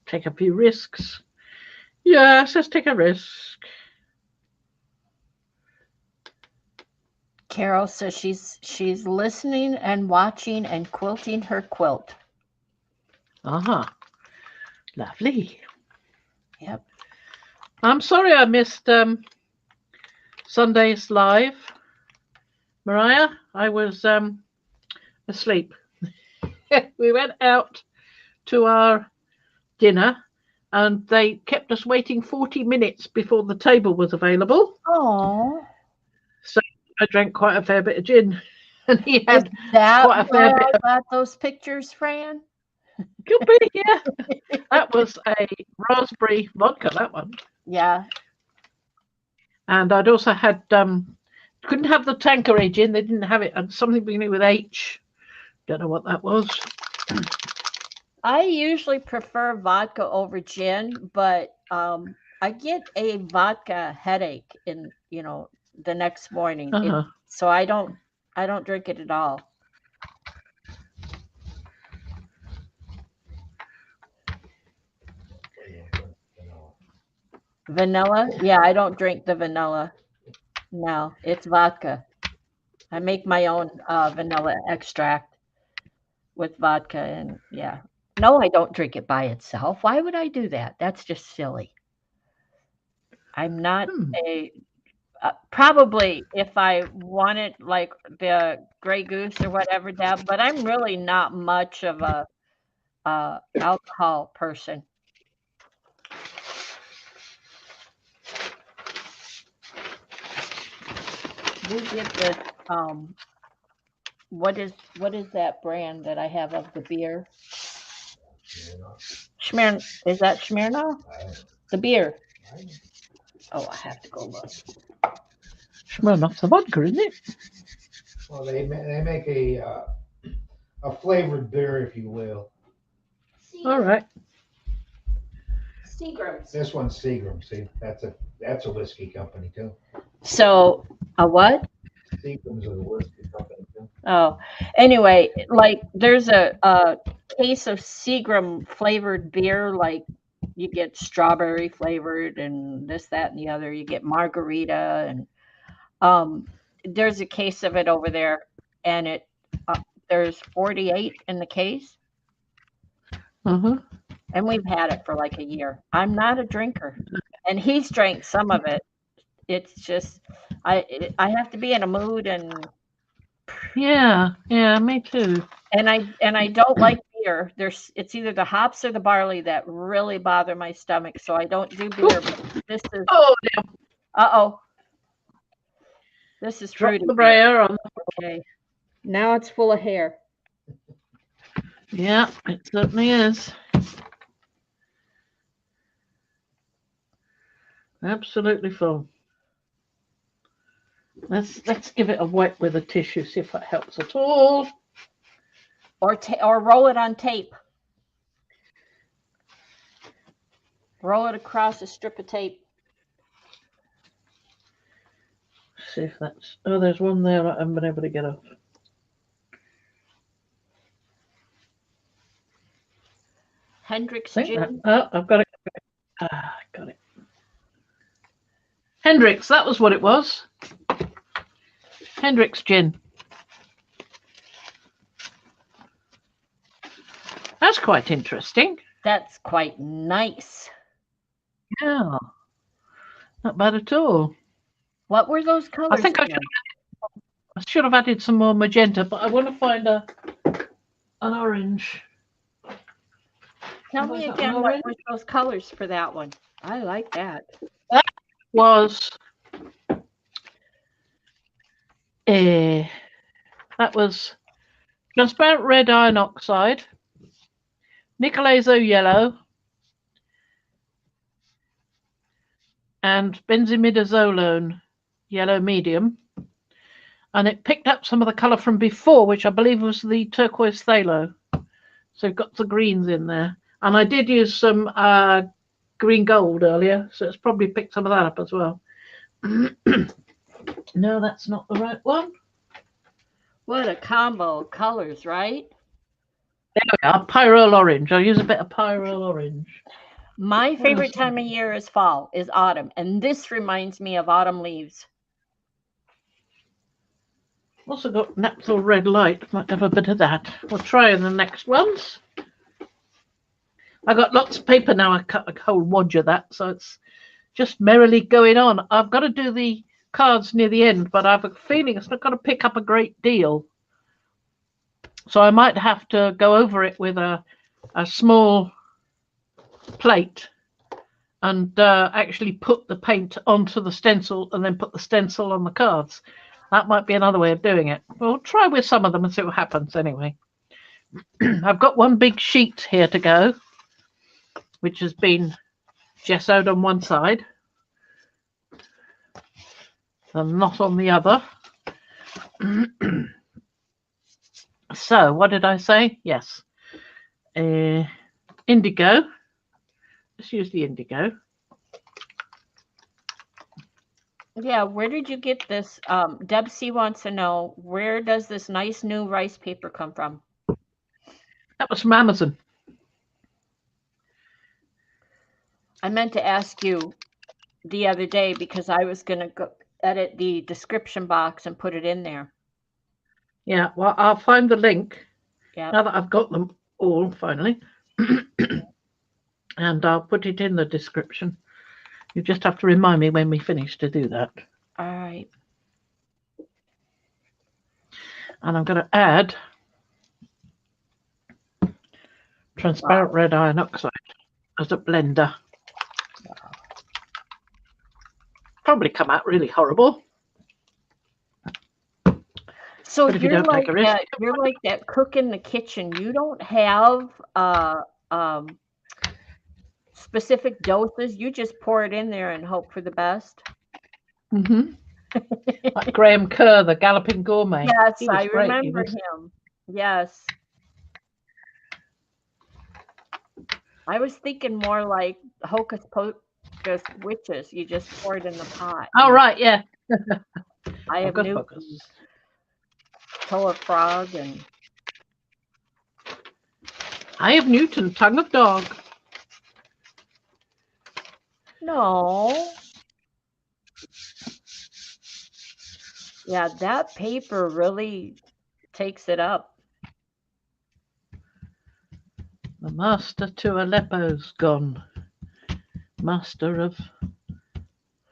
take a few risks. Yes, let's take a risk. Carol says she's listening and watching and quilting her quilt. Lovely. Yep. I'm sorry I missed Sunday's live, Mariah. I was asleep. We went out to our dinner and they kept us waiting 40 minutes before the table was available. Oh. So I drank quite a fair bit of gin. And he had that quite a fair bit of... got those pictures, Fran? Could be, yeah. That was a raspberry vodka, that one. Yeah. And I'd also had, couldn't have the Tanqueray gin. They didn't have it. And something beginning with H. Don't know what that was. I usually prefer vodka over gin, but I get a vodka headache in, the next morning. So I don't drink it at all. Vanilla? Yeah, I don't drink the vanilla. No, it's vodka. I make my own vanilla extract with vodka, and yeah. No, I don't drink it by itself. Why would I do that? That's just silly. I'm not probably if I wanted like the Grey Goose or whatever, Deb, but I'm really not much of a alcohol person. We get this what is that brand that I have of the beer? Smirnoff. Is that Smirnoff? The beer. Oh, I have to go look. Smirnoff's a vodka, isn't it? Well, they make a flavored beer, if you will. All right. Seagram's. This one's Seagram. See, that's a whiskey company too. So a what? Seagram's is a whiskey company too. Oh, anyway, like there's a case of Seagram flavored beer, like you get strawberry flavored and this, that, and the other. You get margarita, and there's a case of it over there, and it there's 48 in the case. And we've had it for like a year. I'm not a drinker, and he's drank some of it. It's just I have to be in a mood, and yeah, me too. And I don't like beer. It's either the hops or the barley that really bother my stomach, so I don't do beer. But this is this is fruity. Drop the brayer on. Okay, now it's full of hair. Yeah, it certainly is. Absolutely full. Let's give it a wipe with a tissue, see if that helps at all. Or roll it on tape. Roll it across a strip of tape. See if that's... Oh, there's one there that I haven't been able to get off. Hendrick's gin. I've got it. Got it. Hendrick's, that was what it was. Hendrick's gin. That's quite interesting. That's quite nice. Yeah. Not bad at all. What were those colors? I think I should have added some more magenta, but I want to find an orange. Tell me again what were those colors for that one. I like that. That was transparent red iron oxide, nickel-azo yellow, and benzimidazolone yellow medium. And it picked up some of the colour from before, which I believe was the turquoise phthalo. So got the greens in there. And I did use some green gold earlier, so it's probably picked some of that up as well. No, that's not the right one. What a combo of colors, right? There we are, pyrrole orange. I'll use a bit of pyrrole orange. My favorite time of year is fall, is autumn. And this reminds me of autumn leaves. Also got natural red light. Might have a bit of that. We'll try in the next ones. I got lots of paper now. I cut a whole wodge of that, so it's just merrily going on. I've got to do the cards near the end, but I have a feeling it's not going to pick up a great deal. So I might have to go over it with a small plate and actually put the paint onto the stencil and then put the stencil on the cards. That might be another way of doing it. We'll try with some of them and see what happens anyway. I've got one big sheet here to go, which has been gessoed on one side and not on the other. So, what did I say? Yes. Indigo. Let's use the indigo. Yeah, where did you get this? Deb C wants to know, where does this nice new rice paper come from? That was from Amazon. I meant to ask you the other day because I was going to go edit the description box and put it in there. Yeah, well, I'll find the link Yeah. now that I've got them all finally. And I'll put it in the description. You just have to remind me when we finish to do that. All right. And I'm going to add transparent red iron oxide as a blender. Probably come out really horrible. So But if you you're don't take like a risk, that. You're like that cook in the kitchen. You don't have specific doses. You just pour it in there and hope for the best. Like Graham Kerr, the Galloping Gourmet. Yes, He was I great. remember him. Yes. I was thinking more like Hocus Pocus witches. You just pour it in the pot. Oh, right, yeah. I have Hocus new Pocus. toe of frog and I have Newton, tongue of dog. no. Yeah, that paper really takes it up. The master to Aleppo's gone. Master of...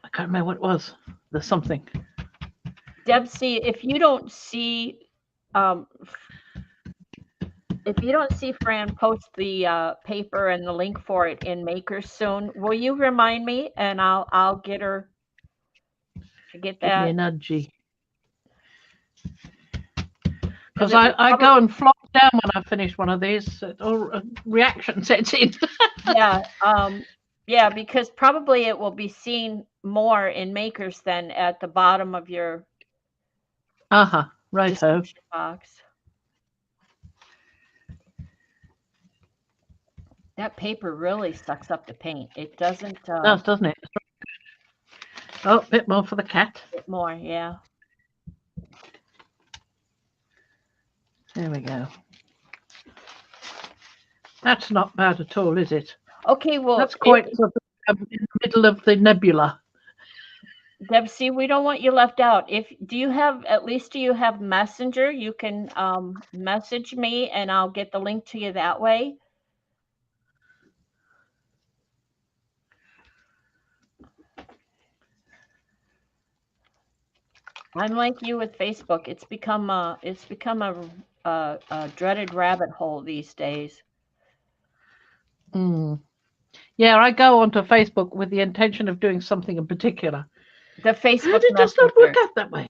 I can't remember what it was. There's something. Deb C, if you don't see Fran post the paper and the link for it in Makers soon, will you remind me and I'll get her to get Give me that? a nudgy. Because I go and flop down when I finish one of these, or a reaction sets in. Yeah, because probably it will be seen more in Makers than at the bottom of your Right-ho. description box. That paper really sucks up the paint. It doesn't. It does, doesn't it? Oh, a bit more for the cat. A bit more, yeah. There we go. That's not bad at all, is it? Okay, well, That's quite sort of in the middle of the nebula. Deb C, we don't want you left out. Do you have Messenger? You can message me and I'll get the link to you that way. I'm like you with Facebook. It's become a dreaded rabbit hole these days. Yeah, I go onto Facebook with the intention of doing something in particular. The Facebook It does not work out that way.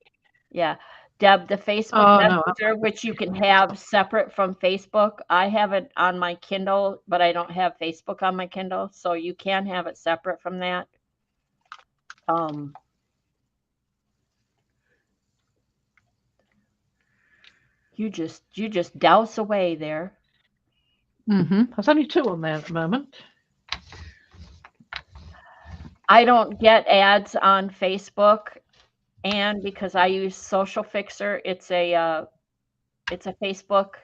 Yeah. Deb, the Facebook Messenger, which you can have separate from Facebook. I have it on my Kindle, but I don't have Facebook on my Kindle, so you can have it separate from that. You just douse away there. There's only 2 on there at the moment. I don't get ads on Facebook, and because I use Social Fixer, it's a Facebook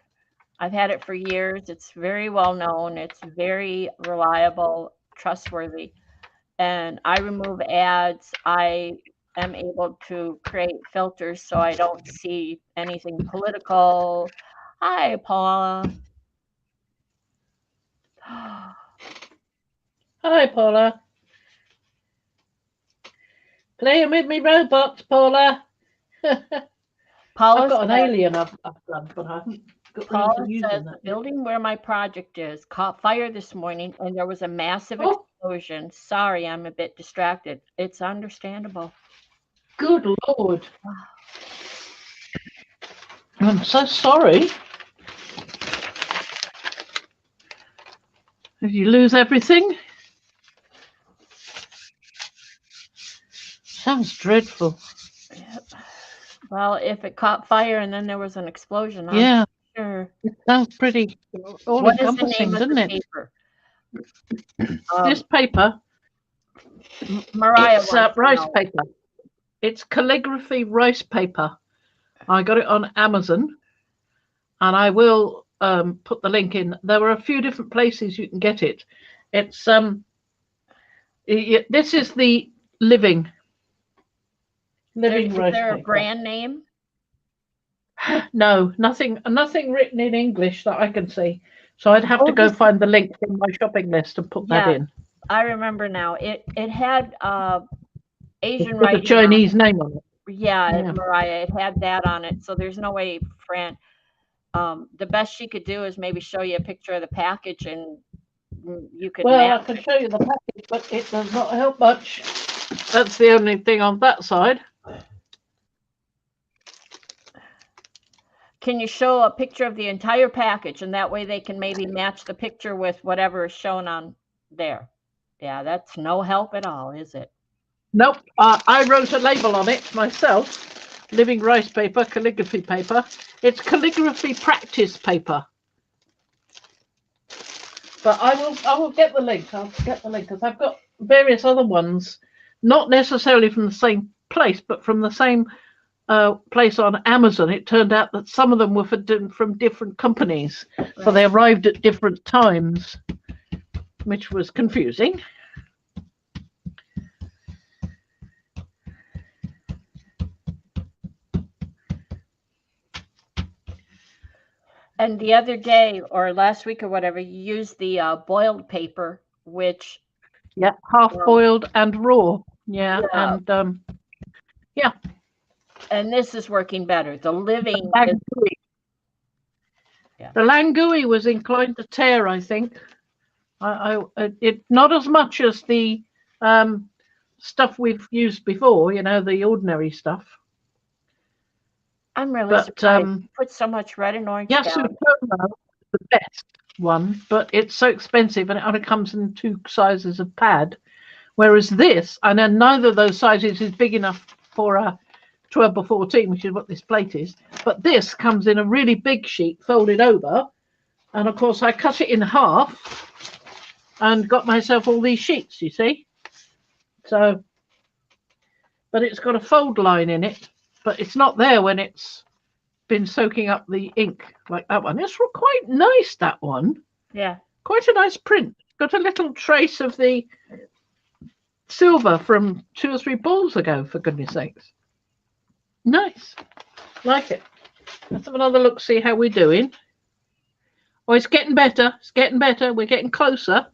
I've had it for years. It's very well known. It's very reliable, trustworthy. And I remove ads. I am able to create filters so I don't see anything political. Hi, Paula. Hi, Paula. Playing with me robots, Paula. Paula I've got an says- alien I've done, but I haven't got round Paula to using says the that. building where my project is caught fire this morning and there was a massive Oh. explosion. Sorry, I'm a bit distracted. It's understandable. Good Lord. I'm so sorry. Did you lose everything? Sounds dreadful. Well, if it caught fire and then there was an explosion, I'm Yeah, sure. it sounds pretty What is the all-encompassing, name of doesn't the it? paper? This paper, Mariah it's wants to rice know. paper. It's calligraphy rice paper. I got it on Amazon, and I will put the link in. There are a few different places you can get it. It's this is the living Is rice there a paper. brand name? No, nothing written in English that I can see. So I'd have to go find the link in my shopping list and put that in. I remember now. It had Asian With a writing Chinese name on it. Yeah, Mariah, it had that on it. So there's no way, Fran. The best she could do is maybe show you a picture of the package and you could Well, I can show you the package, but it does not help much. That's the only thing on that side. Can you show a picture of the entire package, and that way they can maybe match the picture with whatever is shown on there? Yeah, that's no help at all, is it? Nope. I wrote a label on it myself. Living rice paper, calligraphy paper. It's calligraphy practice paper. But I will get the link. I'll get the link because I've got various other ones, not necessarily from the same place, but from the same place on Amazon. It turned out that some of them were from different companies, so they arrived at different times, which was confusing. And the other day or last week or whatever, you used the boiled paper, which half boiled and raw. And yeah. And this is working better. The living. The Langui was inclined to tear, I think. It not as much as the stuff we've used before, the ordinary stuff. I'm really surprised. Put so much red and orange down. Yasutomo is the best one, but it's so expensive and it only comes in 2 sizes of pad. Whereas this, and then neither of those sizes is big enough for a 12 by 14, which is what this plate is. But this comes in a really big sheet folded over. And of course, I cut it in half and got myself all these sheets, you see. So, but it's got a fold line in it, but it's not there when it's been soaking up the ink like that one. It's quite nice, that one. Yeah. Quite a nice print. Got a little trace of the silver from 2 or 3 balls ago, for goodness sakes. Nice. Like it. Let's have another look, see how we're doing. Oh, it's getting better. It's getting better. We're getting closer.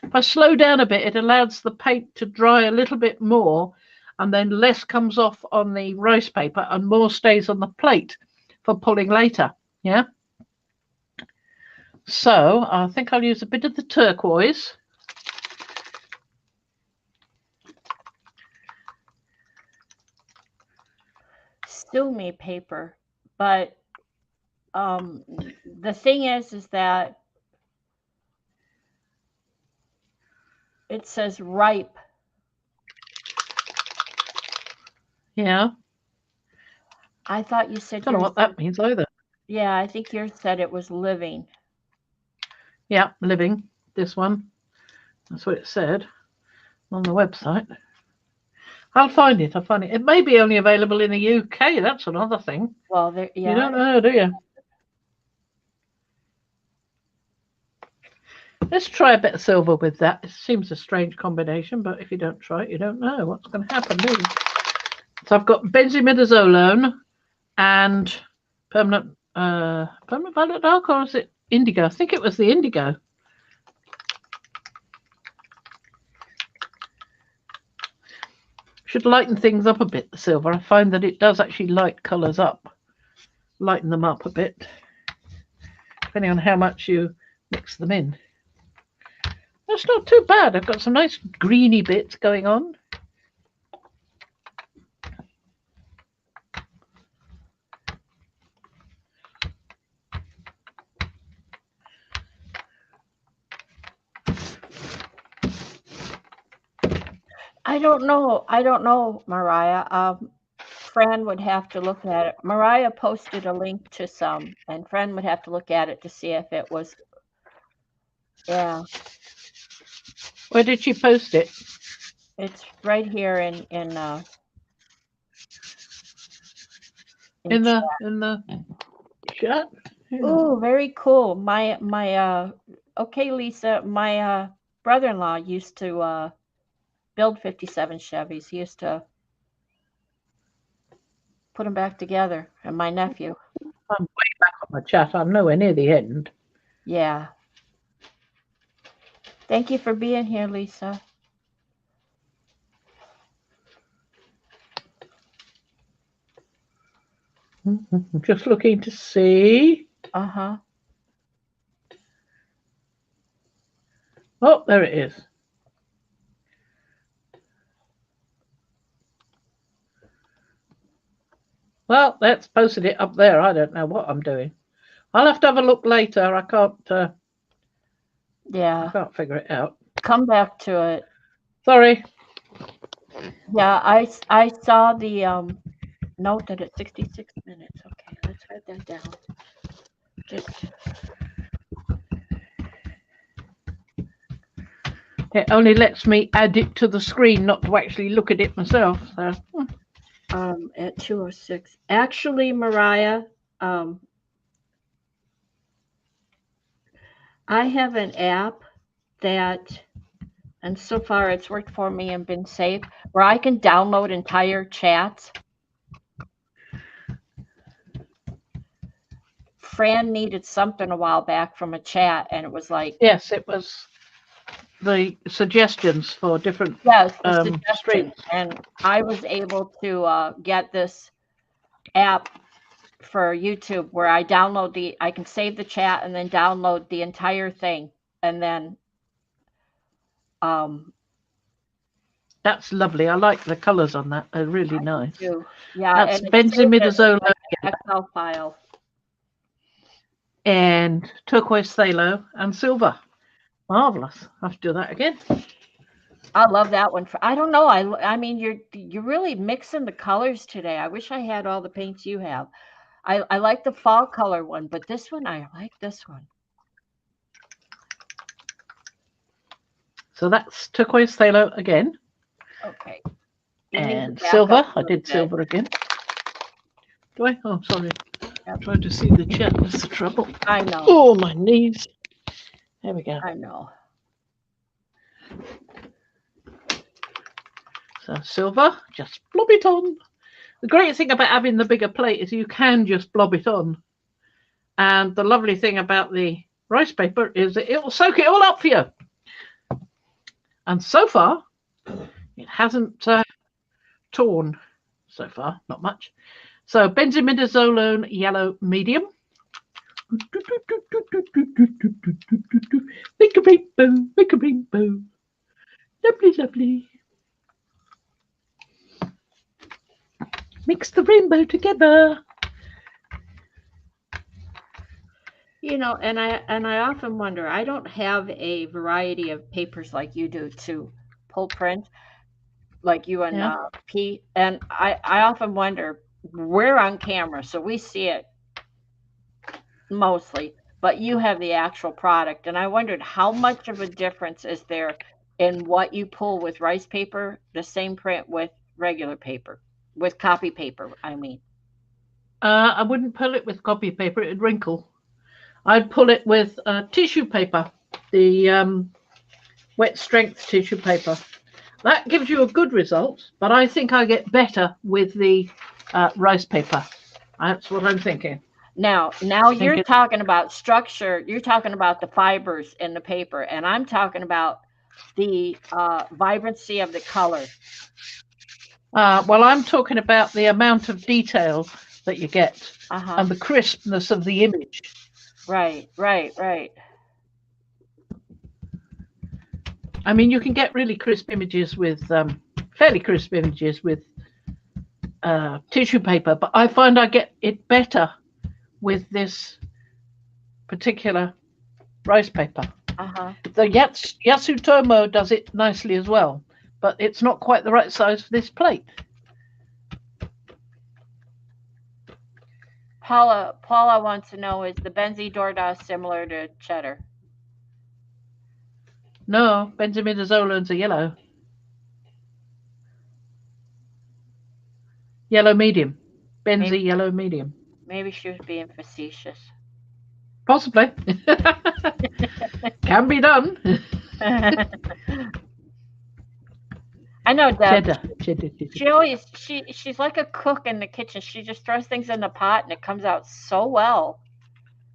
If I slow down a bit, it allows the paint to dry a little bit more, and then less comes off on the rice paper and more stays on the plate for pulling later. Yeah. So I think I'll use a bit of the turquoise. Sue me paper, but the thing is that it says ripe. Yeah. I thought you said. I don't know what that means either. Yeah, I think yours said it was living. Yeah, living. This one. That's what it said on the website. I'll find it. It may be only available in the UK. That's another thing. Well, yeah. You don't know, do you? Let's try a bit of silver with that. It seems a strange combination, but if you don't try it, you don't know what's going to happen, do you? So I've got benzimidazolone and permanent violet dark, or is it indigo? I think it was the indigo. Should lighten things up a bit, the silver. I find that it does actually light colours up, lighten them up a bit, depending on how much you mix them in. That's not too bad. I've got some nice greeny bits going on. I don't know, Mariah. Fran would have to look at it. Mariah posted a link to some, and Fran would have to look at it to see if it was. Yeah. Where did she post it? It's right here in the chat. Yeah. Oh, very cool. My okay, Lisa, my brother-in-law used to build 57 Chevys. He used to put them back together, and my nephew. I'm way back on my chat. I'm nowhere near the end. Yeah. Thank you for being here, Lisa. I'm just looking to see. Uh-huh. Oh, there it is. Well, that's posted it up there. I don't know what I'm doing. I'll have to have a look later. I can't. Yeah. I can't figure it out. Come back to it. Sorry. Yeah, I saw the note that it's 66 minutes. Okay, let's write that down. It only lets me add it to the screen, not to actually look at it myself. So. At 2:06. Actually, Mariah, I have an app that, and so far it's worked for me and been safe, where I can download entire chats. Fran needed something a while back from a chat, and it was like, yes, it was the suggestions for different streams, and I was able to get this app for YouTube where I can save the chat and then download the entire thing, and then that's lovely. I like the colors on that. They're really nice. Too. Yeah, that's benzimidazole Excel file. And turquoise phthalo and silver. Marvelous. I have to do that again. I love that one. I don't know. I mean, you're really mixing the colors today. I wish I had all the paints you have. I like the fall color one, but this one, I like this one. So that's turquoise phthalo again. Okay. And silver. I did silver again. Do I? Oh, sorry. I'm trying to see the chat. That's the trouble. I know. Oh, my knees. There we go. I know. So silver, just blob it on. The great thing about having the bigger plate is you can just blob it on. And the lovely thing about the rice paper is that it will soak it all up for you. And so far, it hasn't torn so far, not much. So benzimidazolone yellow medium. Make a rainbow, make a rainbow. Lovely, lovely. Mix the rainbow together. You know, and I often wonder, I don't have a variety of papers like you do to pull print, like you and Pete. And I often wonder, we're on camera, so we see it mostly, but you have the actual product. And I wondered how much of a difference is there in what you pull with rice paper, the same print with regular paper, with copy paper, I mean. I wouldn't pull it with copy paper, it'd wrinkle. I'd pull it with tissue paper. the wet strength tissue paper. That gives you a good result, but I think I get better with the rice paper. That's what I'm thinking. Now you're talking about structure. You're talking about the fibers in the paper, and I'm talking about the vibrancy of the color. Well, I'm talking about the amount of detail that you get and the crispness of the image. Right. I mean, you can get really crisp images with, fairly crisp images with tissue paper, but I find I get it better with this particular rice paper. The Yasutomo does it nicely as well, but it's not quite the right size for this plate. Paula wants to know, is the Benzie Dordas similar to cheddar? No, benzimidazolones are yellow. Yellow medium. Benzie yellow medium. Maybe she was being facetious. Possibly. Can be done. I know, Deb. Cheddar. She's like a cook in the kitchen. She just throws things in the pot and it comes out so well.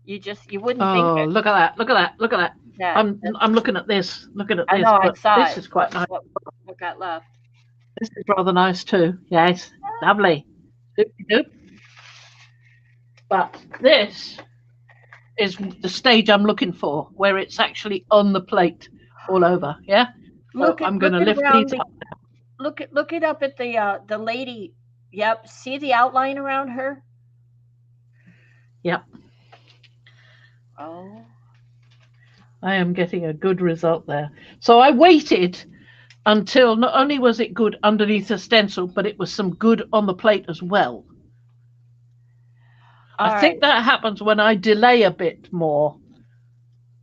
You wouldn't think it. Look at that. Yeah, I'm looking at this. I know, I saw this it. is quite nice. What got left? This is rather nice too. Yes, lovely. Doop. But this is the stage I'm looking for, where it's actually on the plate all over. Yeah. I'm going to lift these up. Look it up at the lady. Yep. See the outline around her? Yep. Oh. I am getting a good result there. So I waited until not only was it good underneath the stencil, but it was some good on the plate as well. I think that happens when I delay a bit more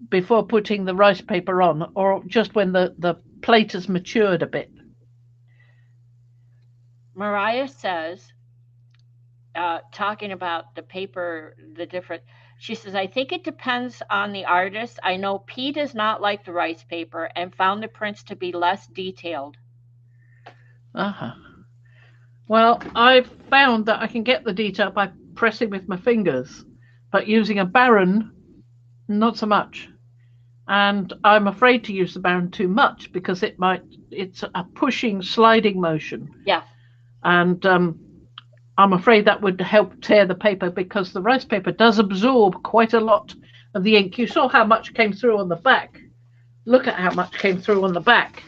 before putting the rice paper on, or just when the plate has matured a bit. Mariah says, talking about the paper, she says, I think it depends on the artist. I know P does not like the rice paper and found the prints to be less detailed. Well, I've found that I can get the detail by pressing with my fingers, but using a Baron, not so much. And I'm afraid to use the Baron too much because it's a pushing, sliding motion. Yeah. And I'm afraid that would help tear the paper because the rice paper does absorb quite a lot of the ink. You saw how much came through on the back. Look at how much came through on the back.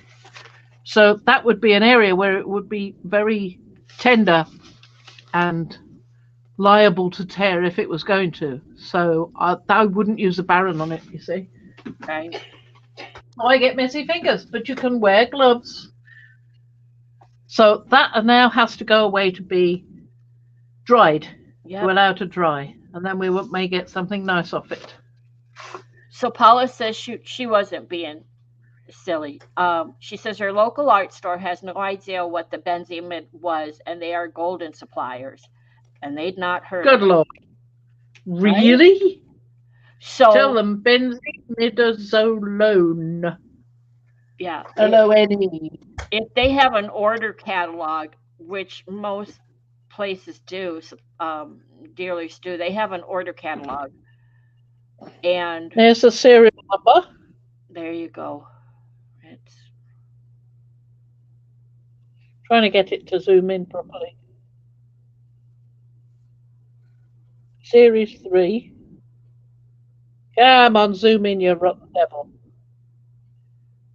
So that would be an area where it would be very tender and liable to tear if it was going to. So I wouldn't use a Baron on it, you see. Right. I get messy fingers, but you can wear gloves. So that now has to go away to be dried, to allow to dry, and then we may get something nice off it. So Paula says she wasn't being silly. She says her local art store has no idea what the benzimid was, and they are golden suppliers, and they'd not heard. Good Lord. Really? Right? So tell them benzimidazolone. Yeah. LONE. If they have an order catalog, which most places do, dealers do, they have an order catalog. And there's a serial number. There you go. It's trying to get it to zoom in properly. Series 3. Come on, zoom in, you rotten devil.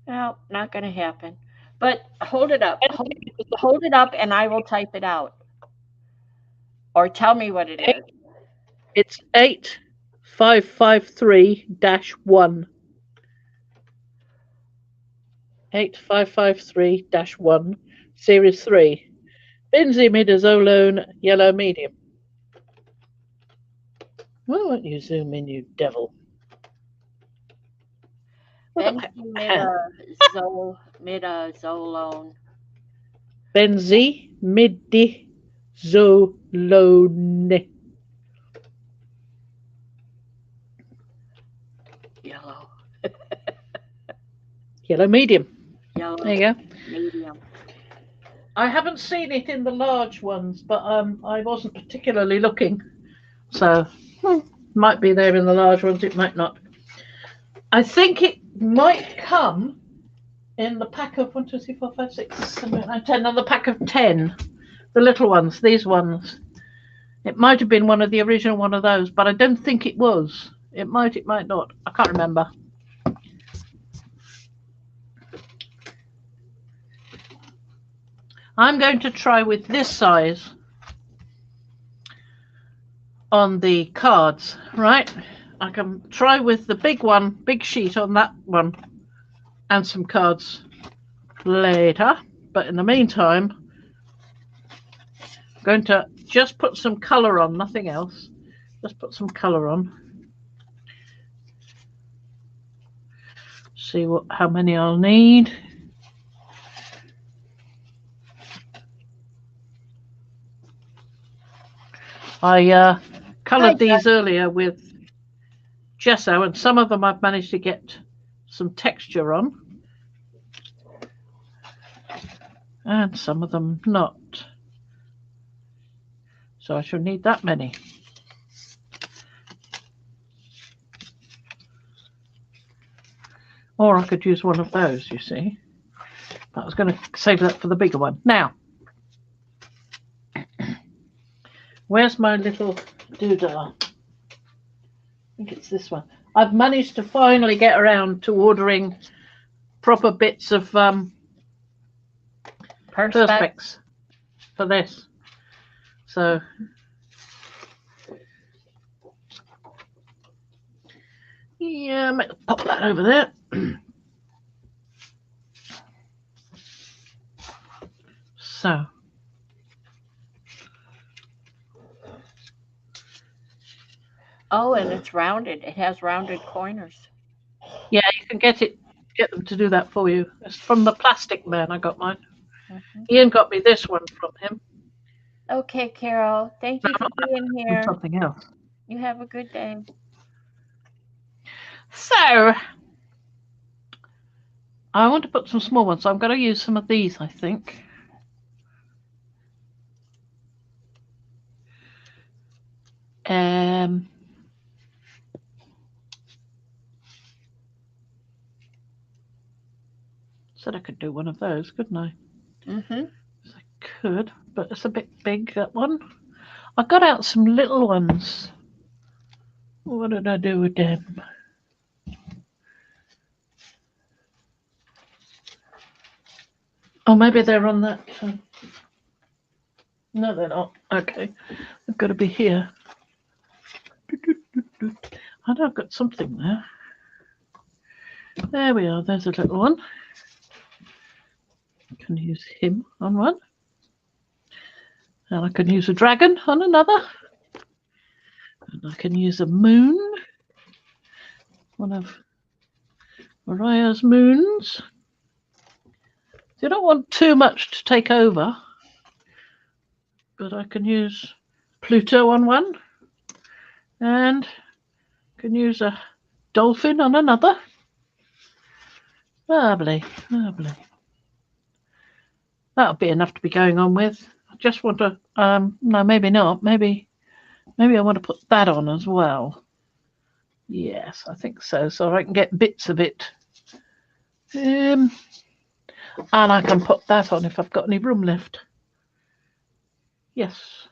No, not going to happen. But hold it up. Hold it up and I will type it out. Or tell me what it is. It's 8553-1. 8553-1. Series 3. Benzimidazolone yellow medium. Why won't you zoom in, you devil? Benzimidazolone. Benzimidazolone. Yellow. Yellow medium. Yellow There you go. medium. I haven't seen it in the large ones, but I wasn't particularly looking. So, might be there in the large ones, it might not. I think it might come in the pack of 1, 2, 3, 4, 5, 6, 7, 8, 9, 10, and the pack of 10. The little ones, these ones. It might have been one of the original one of those, but I don't think it was. It might not. I can't remember. I'm going to try with this size on the cards, right? I can try with the big one, big sheet on that one, and some cards later. But in the meantime, I'm going to just put some colour on, nothing else. Just put some colour on. See how many I'll need. I coloured these earlier with gesso, and some of them I've managed to get some texture on, and some of them not. So I shall need that many. Or I could use one of those, you see. But I was going to save that for the bigger one. Now, where's my little doodah? I think it's this one. I've managed to finally get around to ordering proper bits of perspex for this. So yeah, pop that over there. So oh, and it's rounded. It has rounded corners. Yeah, you can get them to do that for you. It's from the Plastic Man. I got mine. Ian got me this one from him. Okay, Carol. Thank you for being here. Something else. You have a good day. So I want to put some small ones, so I'm going to use some of these, I think. Said I could do one of those, couldn't I? Mm-hmm. I could, but it's a bit big, that one. I got out some little ones. What did I do with them? Oh, maybe they're on that. No, they're not. Okay. They've got to be here. I know I've got something there. There we are. There's a little one. I can use him on one. And I can use a dragon on another. And I can use a moon. One of Mariah's moons. You don't want too much to take over. But I can use Pluto on one. And can use a dolphin on another. Lovely, lovely. That'll be enough to be going on with. I just want to, no, maybe not. Maybe I want to put that on as well. Yes, I think so. So I can get bits of it. And I can put that on if I've got any room left. Yes.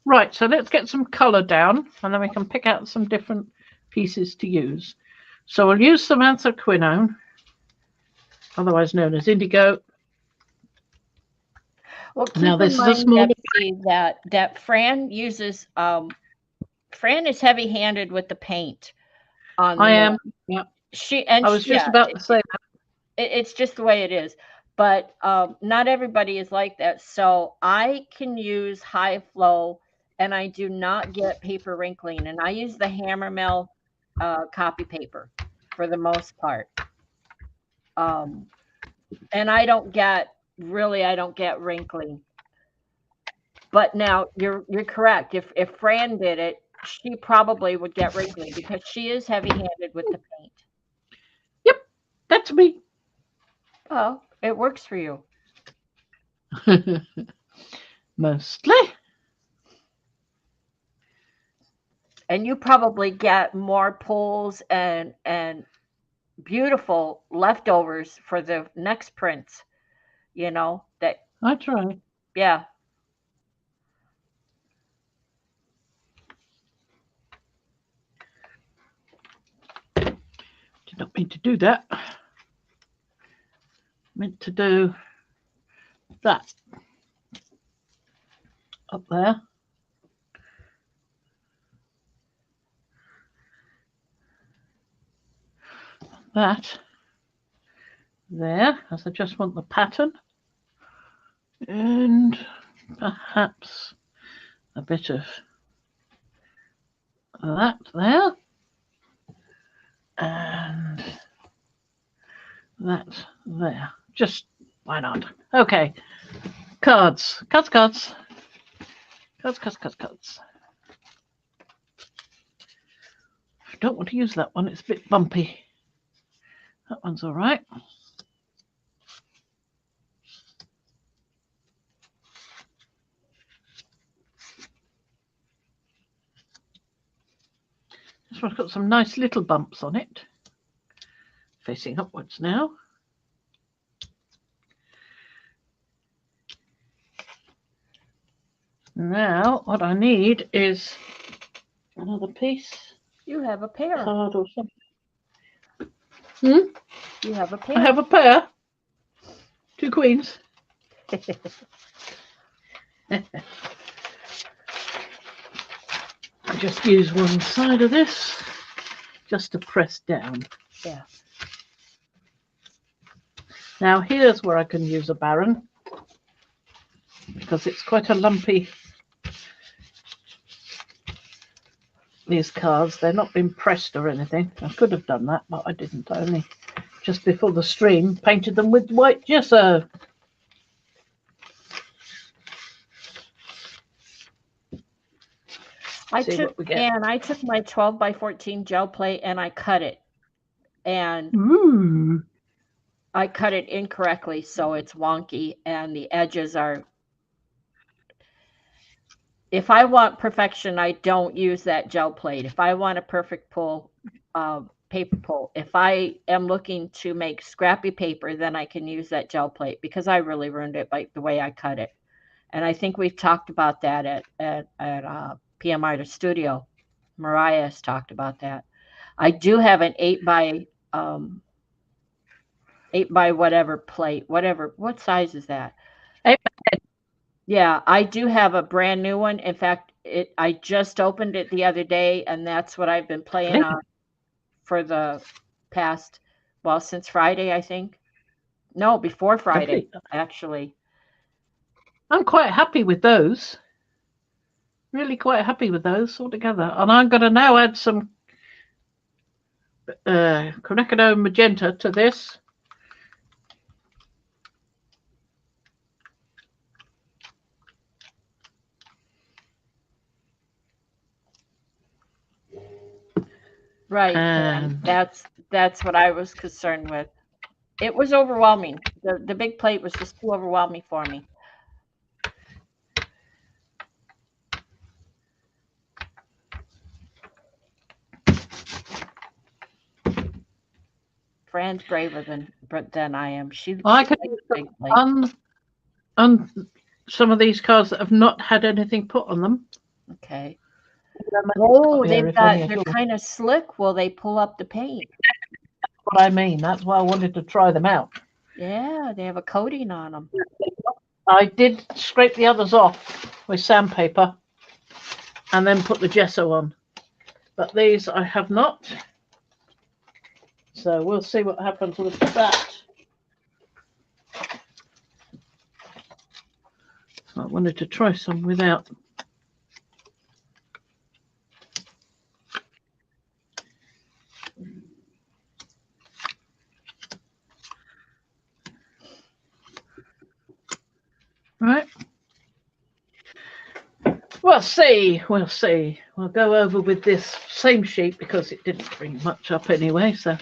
Right, so let's get some colour down, and then we can pick out some different pieces to use. So we'll use some anthraquinone, otherwise known as indigo. Well, now this is a small that Fran uses. Fran is heavy-handed with the paint. I am. Yeah. I was just about to say that. It's just the way it is. But not everybody is like that. So I can use high flow, and I do not get paper wrinkling. And I use the Hammer Mill copy paper for the most part. And I don't get wrinkling. But now you're correct. If Fran did it, she probably would get wrinkly because she is heavy-handed with the paint. Yep, that's me. Oh, it works for you. Mostly. And you probably get more pulls and beautiful leftovers for the next prints, you know, that, I try. yeah. Did not mean to do that. Meant to do that up there. That there, as I just want the pattern. And perhaps a bit of that there. And that there. Just why not? Okay. Cards. Cards, cards. Cards, cards, cards, cards. I don't want to use that one. It's a bit bumpy. That one's all right. This one's got some nice little bumps on it. Facing upwards now. Now, what I need is another piece. You have a pair. Card or something. You have a pair. I have a pair. 2 queens. I just use one side of this just to press down. Yeah. Now here's where I can use a Baron because it's quite a lumpy. These cards, they're not been pressed or anything. I could have done that, but I didn't. I only just before the stream painted them with white gesso. I took my 12 by 14 gel plate and I cut it. And Ooh. I cut it incorrectly, so it's wonky and the edges are. If I want perfection, I don't use that gel plate. If I want a perfect pull, paper pull, if I am looking to make scrappy paper, then I can use that gel plate because I really ruined it by the way I cut it. And I think we've talked about that at PM Artist Studio. Mariah has talked about that. I do have an 8 by whatever plate, whatever. What size is that? 8 by 10. Yeah, I do have a brand new one. In fact, I just opened it the other day, and that's what I've been playing on for the past, well, since Friday, I think. No, before Friday, actually. I'm quite happy with those. Really quite happy with those altogether. And I'm going to now add some quinacridone magenta to this. Right. And that's what I was concerned with. It was overwhelming. The big plate was just too overwhelming for me. Fran's braver than I am. I can on some of these cards that have not had anything put on them. Okay. Oh, they're kind of slick. Will they pull up the paint? That's what I mean. That's why I wanted to try them out. Yeah, they have a coating on them. I did scrape the others off with sandpaper and then put the gesso on. But these I have not. So we'll see what happens with that. I wanted to try some without. Right. We'll see. We'll see. We'll go over with this same sheet because it didn't bring much up anyway. So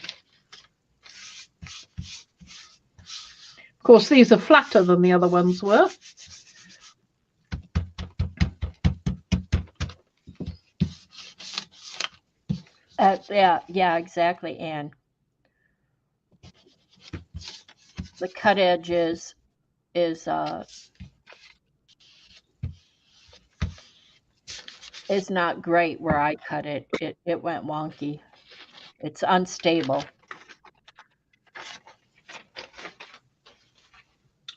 course, these are flatter than the other ones were. Yeah, exactly, Anne. The cut edge is not great where I cut it. It went wonky. It's unstable.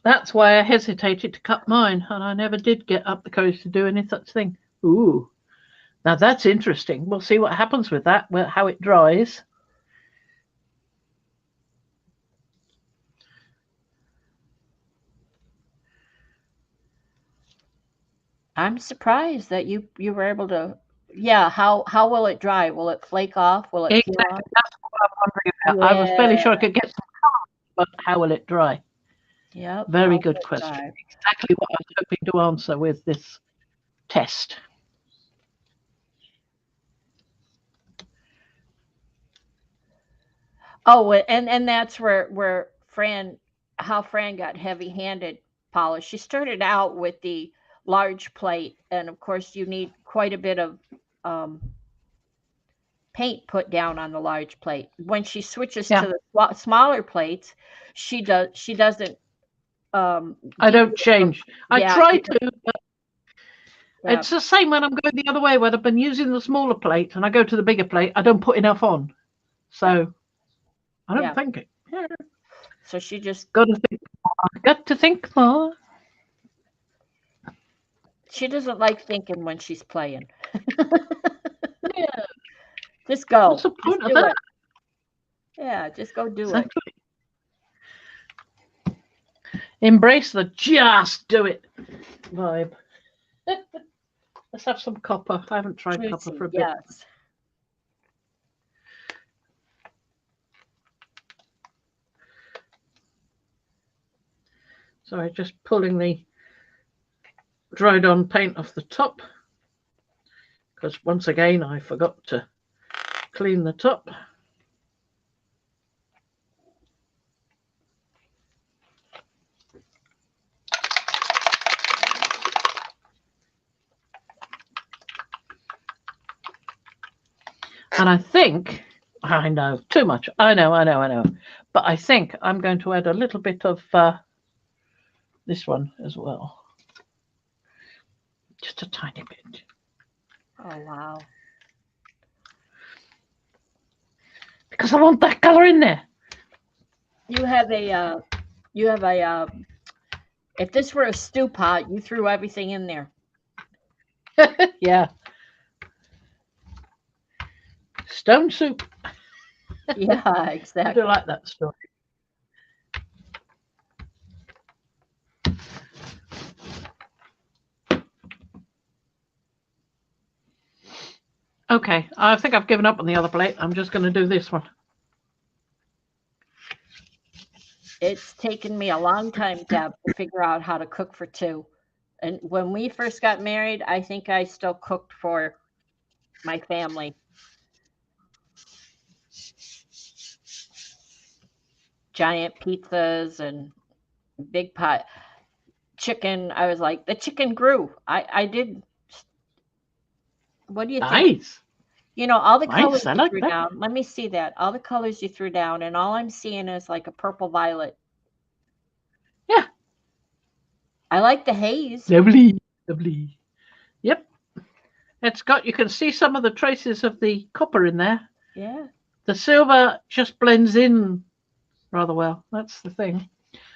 That's why I hesitated to cut mine, and I never did get up the courage to do any such thing. Ooh, now that's interesting. We'll see what happens with that, how it dries. I'm surprised that you were able to. Yeah, how will it dry? Will it flake off? Will it peel off? That's what I'm wondering about. I was fairly sure I could get some color, but how will it dry? Yeah. Very good question. Dry? Exactly what I was hoping to answer with this test. Oh, and that's where Fran got heavy-handed polish. She started out with the large plate, and of course you need quite a bit of paint put down on the large plate. When she switches to the smaller plates, she doesn't. I don't change. I try to, but it's the same when I'm going the other way. When I've been using the smaller plate and I go to the bigger plate, I don't put enough on. So I don't think it. Yeah. So she just got to think more. She doesn't like thinking when she's playing. Yeah. Just go. What's the point of that? Yeah, just go do it. Embrace the just do it vibe. Let's have some copper. I haven't tried copper for a bit. Yes. Sorry, just pulling the dried on paint off the top, because once again I forgot to clean the top. And I think, I know, too much. I know. But I think I'm going to add a little bit of this one as well. Just a tiny bit. Oh, wow. Because I want that color in there. You have a, if this were a stew pot, you threw everything in there. Yeah. Stone soup. Yeah, exactly. I do like that story. Okay, I think I've given up on the other plate. I'm just going to do this one. It's taken me a long time, Deb, to figure out how to cook for two. And when we first got married, I think I still cooked for my family. Giant pizzas and big pot chicken. I was like, the chicken grew. I did. What do you think? Nice. You know, all the colors I you like threw that. down. Let me see that. All the colors you threw down, and all I'm seeing is like a purple violet. Yeah. I like the haze. Lovely. Yep. It's got, you can see some of the traces of the copper in there. Yeah. The silver just blends in rather well. That's the thing.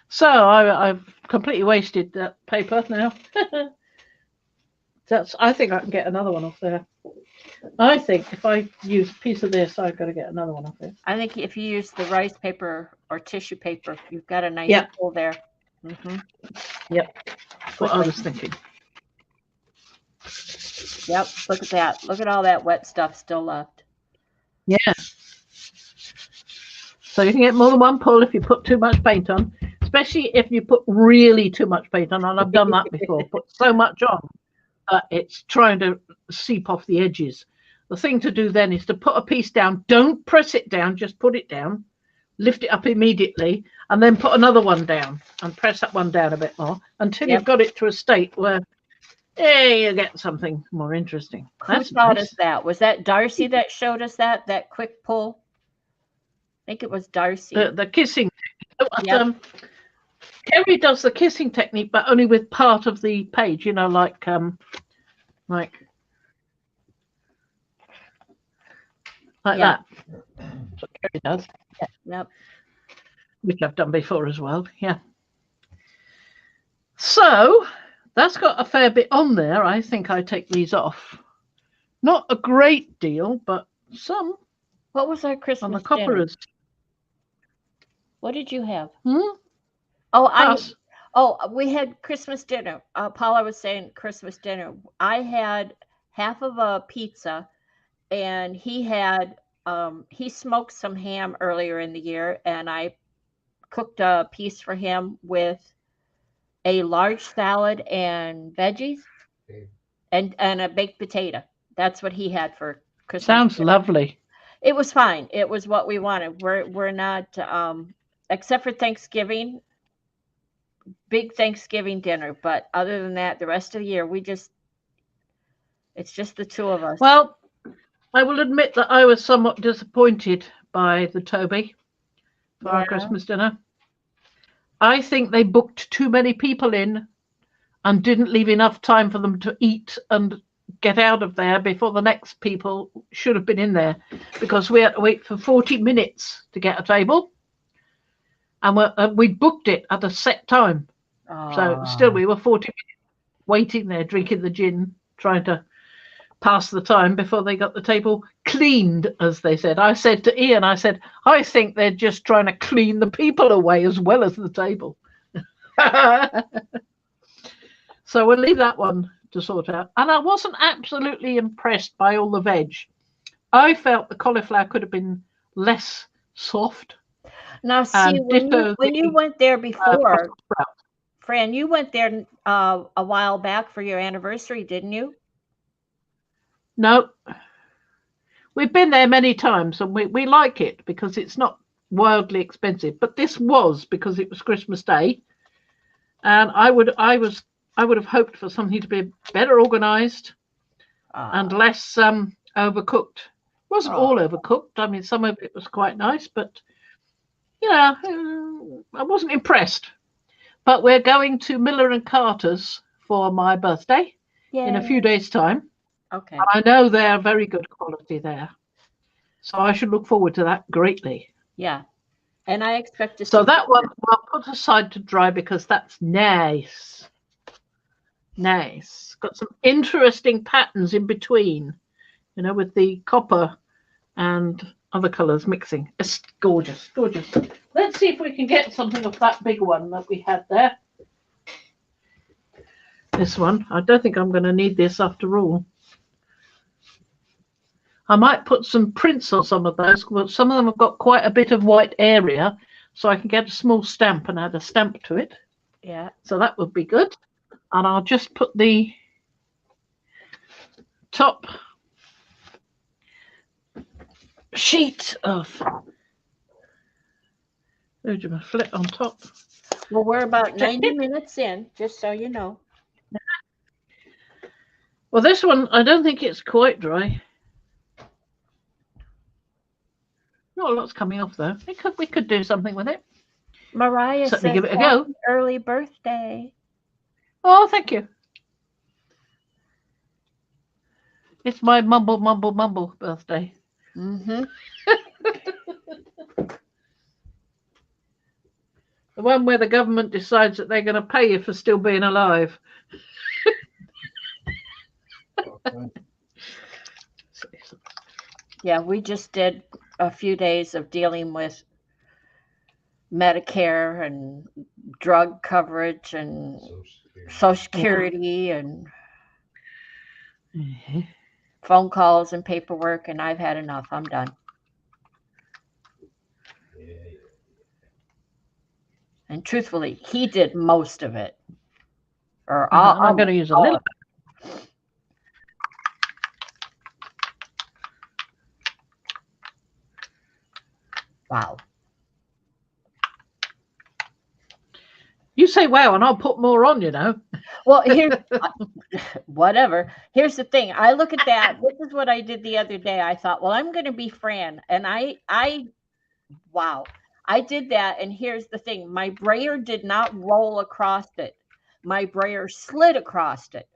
So I've completely wasted that paper now. I think I can get another one off there. I think if I use a piece of this, I've got to get another one off there. I think if you use the rice paper or tissue paper, you've got a nice hole there. Mm-hmm. Yep. That's what I was thinking. Yep. Look at that. Look at all that wet stuff still left. Yeah. So you can get more than one pull if you put too much paint on, especially if you put really too much paint on. And I've done that before. Put so much on that it's trying to seep off the edges. The thing to do then is to put a piece down. Don't press it down. Just put it down lift it up immediately, and then put another one down and press that one down a bit more until you've got it to a state where you get something more interesting. Who taught us that? Was that Darcy that showed us that quick pull? I think it was Darcy. The kissing. Kerry does the kissing technique, but only with part of the page. You know, like that. That's what Kerry does. Yep. Which I've done before as well. Yeah. So that's got a fair bit on there. I think I take these off. Not a great deal, but some. What was our Christmas on the copperers? What did you have? We had Christmas dinner. Paula was saying Christmas dinner. I had half of a pizza, and he had he smoked some ham earlier in the year, and I cooked a piece for him with a large salad and veggies and a baked potato. That's what he had for Christmas. Sounds lovely. It was fine. It was what we wanted. We're not except for Thanksgiving, big Thanksgiving dinner, but other than that, the rest of the year it's just the two of us. Well, I will admit that I was somewhat disappointed by the Toby for our Christmas dinner. I think they booked too many people in and didn't leave enough time for them to eat and get out of there before the next people should have been in there, because we had to wait for 40 minutes to get a table, and we booked it at a set time. So still we were 40 minutes waiting there, drinking the gin, trying to pass the time before they got the table cleaned, as they said. I said to Ian, I think they're just trying to clean the people away as well as the table. So we'll leave that one to sort out. And I wasn't absolutely impressed by all the veg. I felt the cauliflower could have been less soft. Now, see, when you went there before, Fran, you went there a while back for your anniversary, didn't you? No. We've been there many times, and we like it because it's not wildly expensive. But this was because it was Christmas Day, and I would have hoped for something to be better organised and less overcooked. It wasn't all overcooked. I mean, some of it was quite nice, but I wasn't impressed. But we're going to Miller and Carter's for my birthday in a few days' time. Okay. I know they're very good quality there, so I should look forward to that greatly. Yeah, and I expect to. So that one I'll put aside to dry because that's nice. Nice. Got some interesting patterns in between, with the copper and other colours mixing. It's gorgeous, gorgeous. Let's see if we can get something of that big one that we had there. This one. I don't think I'm going to need this after all. I might put some prints on some of those, but some of them have got quite a bit of white area, so I can get a small stamp and add a stamp to it. Yeah. So that would be good. And I'll just put the top sheet of flip on top. Well, we're about 90 minutes in, just so you know. Well, this one, I don't think it's quite dry. Not a lot's coming off though. We could do something with it. Mariah says, give it a go. Early birthday. Oh, thank you. It's my mumble birthday. Mm-hmm. The one where the government decides that they're going to pay you for still being alive. Yeah, we just did a few days of dealing with Medicare and drug coverage and Social Security and phone calls and paperwork, and I've had enough. I'm done. And truthfully, he did most of it. Or I'm going to use a little bit. Wow. say wow, and I'll put more on, you know. Well, here, whatever. Here's the thing. I look at that. This is what I did the other day. I thought, well, I'm going to be Fran. And wow. I did that. And here's the thing. My brayer did not roll across it. My brayer slid across it.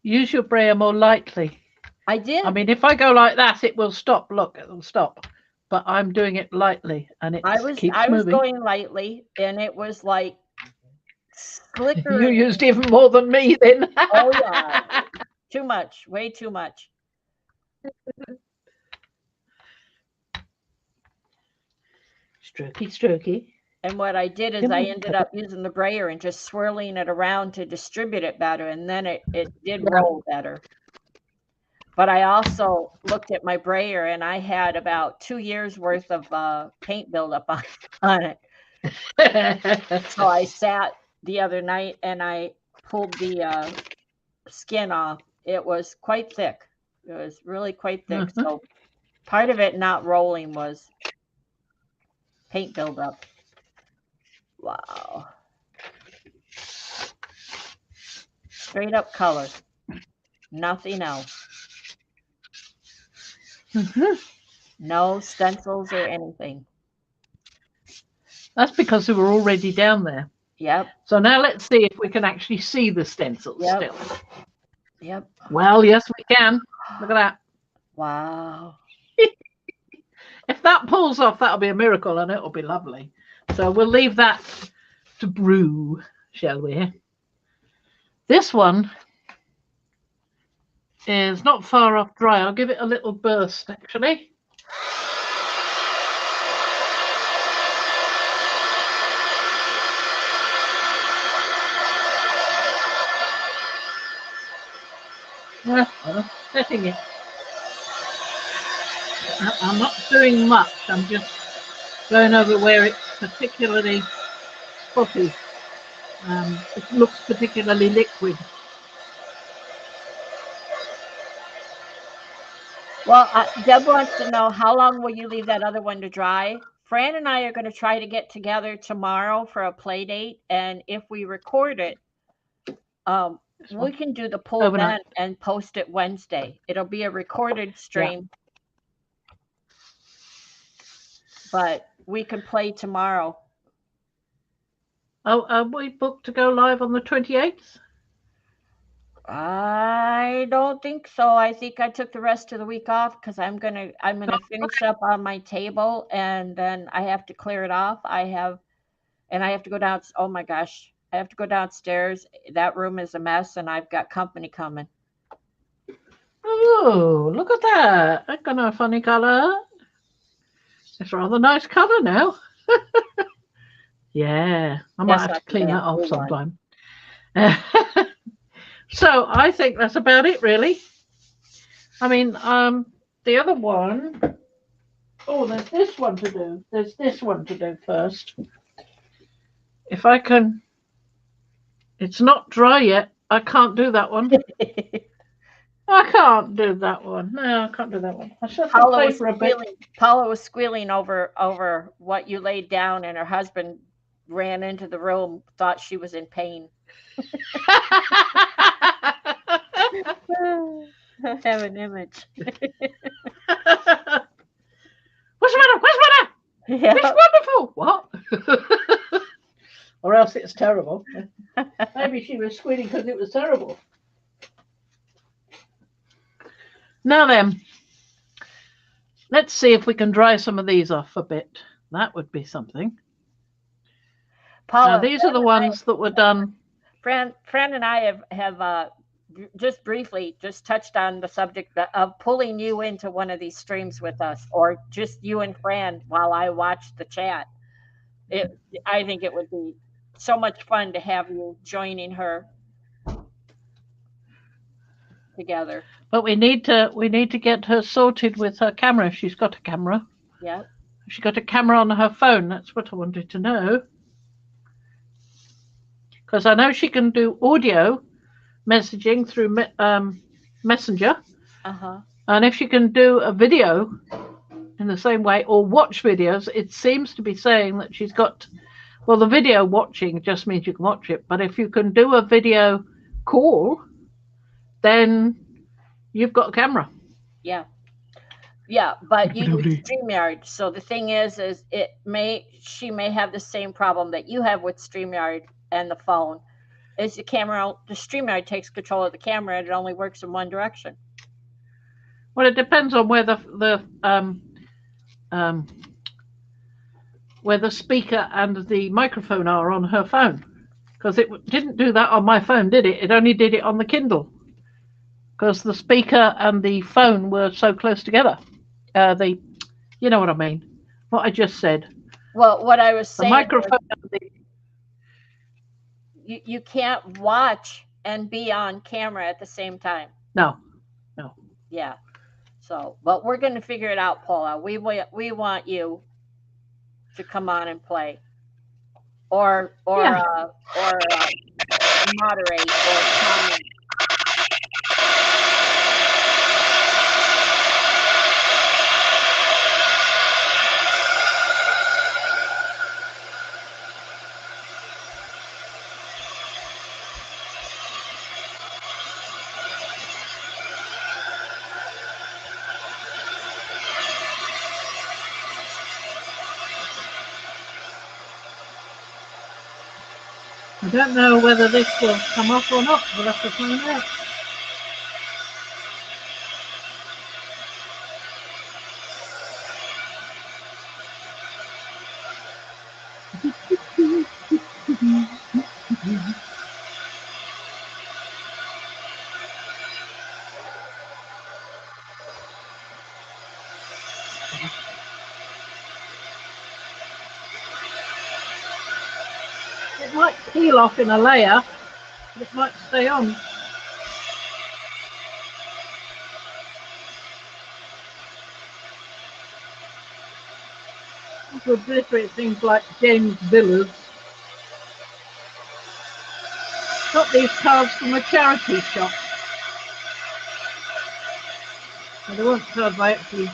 Use your brayer more lightly. I did. I mean, if I go like that, it will stop. Look, it will stop. But I'm doing it lightly, and it keeps I was moving. going lightly, and it was like slicker. You used even more than me then. Oh, yeah. Too much. Way too much. Strokey, strokey. And what I did is I ended up using the brayer and just swirling it around to distribute it better. And then it did roll better. But I also looked at my brayer, and I had about 2 years worth of paint buildup on it. So I sat the other night and I pulled the skin off. It was quite thick. It was really quite thick. So part of it not rolling was paint buildup. Wow. Straight up color. Nothing else. No stencils or anything. That's because we were already down there. Yep. So now let's see if we can actually see the stencils still. Yep. Well, yes, we can. Look at that. Wow. If that pulls off, that'll be a miracle, and it'll be lovely. So we'll leave that to brew, shall we? This one is not far off dry. I'll give it a little burst, actually. I'm setting it. I'm not doing much. I'm just going over where it's particularly spotty. It looks particularly liquid. Well, Deb wants to know, how long will you leave that other one to dry? Fran and I are going to try to get together tomorrow for a play date, and if we record it, we can do the pull then and post it Wednesday. It'll be a recorded stream, but we can play tomorrow. Oh, are we booked to go live on the 28th? I don't think so. I think I took the rest of the week off because I'm gonna finish up on my table, and then I have to clear it off. I have to go down. Oh my gosh, I have to go downstairs. That room is a mess, and I've got company coming. Oh, look at that! That's got a funny color. It's a rather nice color now. Yeah, I might have to clean that off sometime. So I think that's about it, really. I mean, the other one. Oh, there's this one to do. There's this one to do first. If I can. It's not dry yet. I can't do that one. I can't do that one. No, I can't do that one. I should have played for a bit. Paula was squealing over what you laid down, and her husband ran into the room, thought she was in pain. I have an image. What's the matter? What's the matter? Yeah. It's wonderful. What? Or else it's terrible. Maybe she was squealing because it was terrible. Now then, let's see if we can dry some of these off a bit. That would be something. Paula, now, these are the ones that were done. Fran and I have just briefly touched on the subject of pulling you into one of these streams with us, or just you and Fran while I watch the chat. I think it would be so much fun to have you joining her together. But we need to get her sorted with her camera if she's got a camera. Yeah. If she got a camera on her phone, that's what I wanted to know. Because I know she can do audio messaging through Messenger. Uh-huh. And if she can do a video in the same way or watch videos, it seems to be saying that she's got Well, the video watching just means you can watch it, but if you can do a video call, then you've got a camera. Yeah. Yeah, but you use StreamYard. So the thing is she may have the same problem that you have with StreamYard and the phone. Is the StreamYard takes control of the camera and it only works in one direction. Well, it depends on where the speaker and the microphone are on her phone, because it didn't do that on my phone, did it? It only did it on the Kindle, because the speaker and the phone were so close together. You know what I mean? What I just said. Well, what I was saying. The microphone. You can't watch and be on camera at the same time. No. Yeah. So, but we're going to figure it out, Paula. We want you to come on and play, or moderate or comment. I don't know whether this will come off or not. We'll have to find out. It might peel off in a layer, but it might stay on. With glitter, it seems like James Villas. Got these cards from a charity shop. Well, they weren't cards I actually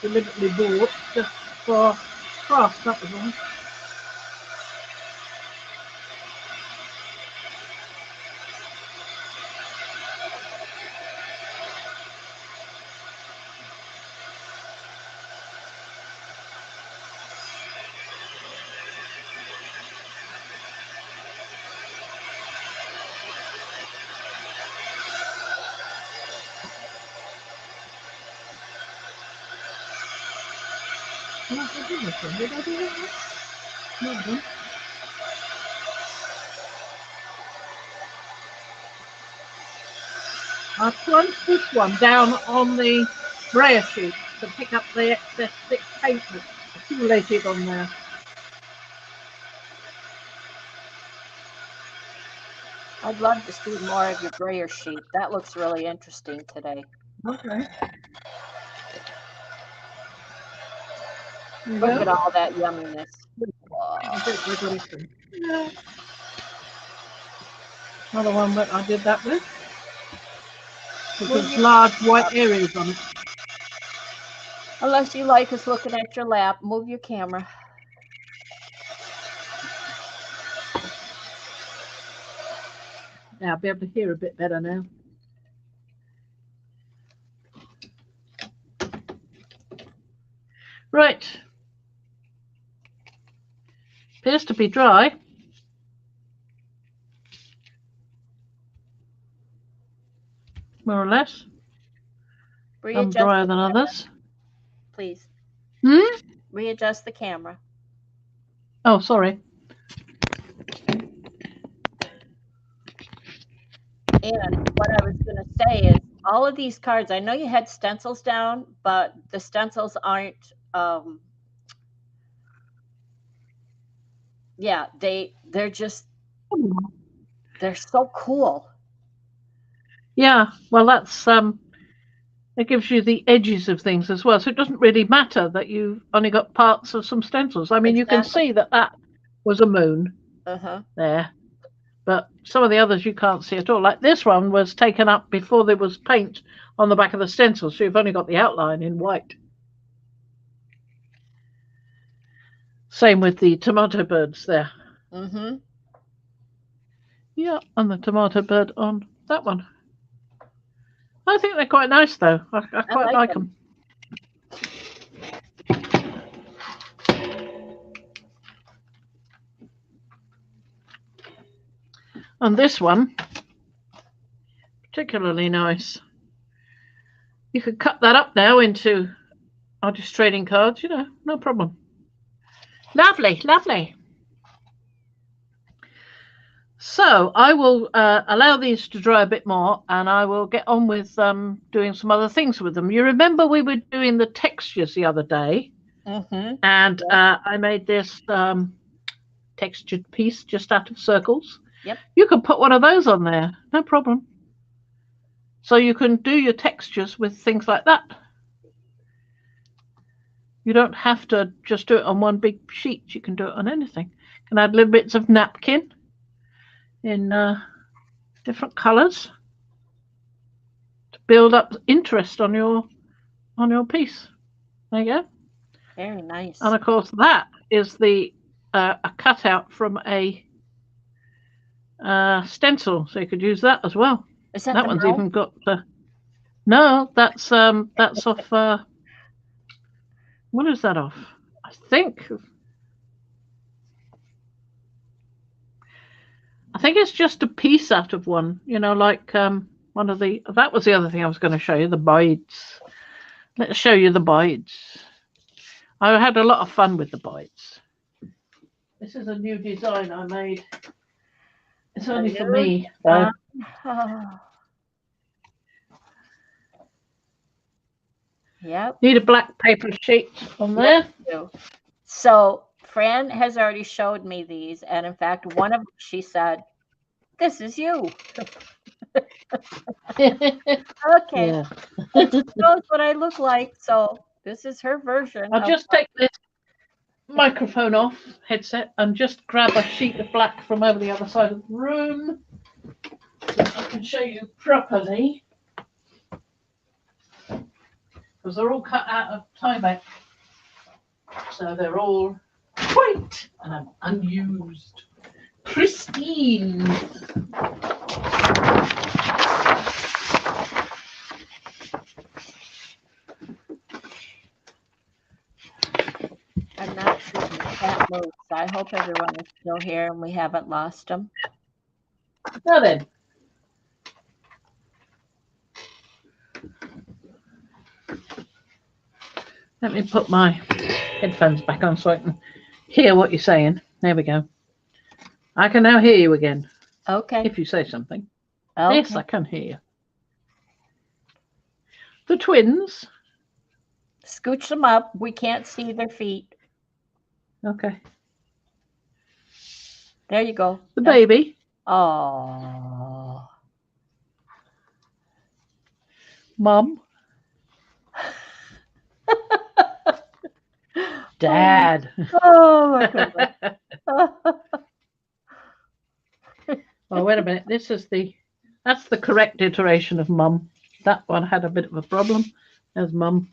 deliberately bought, just for crafts, that was all. Did I do this one? Did I do that one? No, I didn't. I plunged this one down on the brayer sheet to pick up the excess thick paint that's accumulated on there. I'd love to see more of your brayer sheet. That looks really interesting today. Okay. Look at all that yumminess. Yeah. Another one that I did that with. There's large white areas on it. Unless you like us looking at your lap, move your camera. Yeah, I'll be able to hear a bit better now. Right. Appears to be dry. More or less. Some drier than others. Please. Hmm? Readjust the camera. Oh, sorry. And what I was going to say is all of these cards, I know you had stencils down, but the stencils aren't, yeah, they're so cool. Yeah, well, that's, it gives you the edges of things as well. So it doesn't really matter that you've only got parts of some stencils. I mean, you can see that was a moon there. But some of the others you can't see at all. Like this one was taken up before there was paint on the back of the stencil, so you've only got the outline in white. Same with the tomato birds there. Mm-hmm. Yeah, and the tomato bird on that one. I think they're quite nice, though. I quite like them. And this one, particularly nice. You could cut that up now into artist trading cards, you know, no problem. Lovely, lovely. So I will allow these to dry a bit more, and I will get on with doing some other things with them. You remember we were doing the textures the other day, and I made this textured piece just out of circles. Yep. You can put one of those on there, no problem. So you can do your textures with things like that. You don't have to just do it on one big sheet. You can do it on anything. You can add little bits of napkin in different colours to build up interest on your piece. There you go. Very nice. And of course, that is the a cutout from a stencil, so you could use that as well. Is that that one's even got no, that's off. What is that off? I think it's just a piece out of one. You know, like one of the. That was the other thing I was going to show you. The bites. Let's show you the bites. I had a lot of fun with the bites. This is a new design I made. It's only for me, though. Yep. Need a black paper sheet on there. So Fran has already showed me these, and in fact, one of them, she said, "This is you." Okay. Yeah. She knows what I look like, so this is her version. I'll just take this microphone off, headset, and just grab a sheet of black from over the other side of the room so I can show you properly. Because they're all cut out of tie-back. So they're all white and unused. Pristine. I'm not sure if the cat moves. I hope everyone is still here and we haven't lost them. Now then. Let me put my headphones back on so I can hear what you're saying. There we go. I can now hear you again. Okay. If you say something. Okay. Yes, I can hear you. The twins. Scooch them up. We can't see their feet. Okay. There you go. The baby. Oh. Mum. Dad. Oh my goodness. Oh, wait a minute. That's the correct iteration of Mum. That one had a bit of a problem. There's Mum.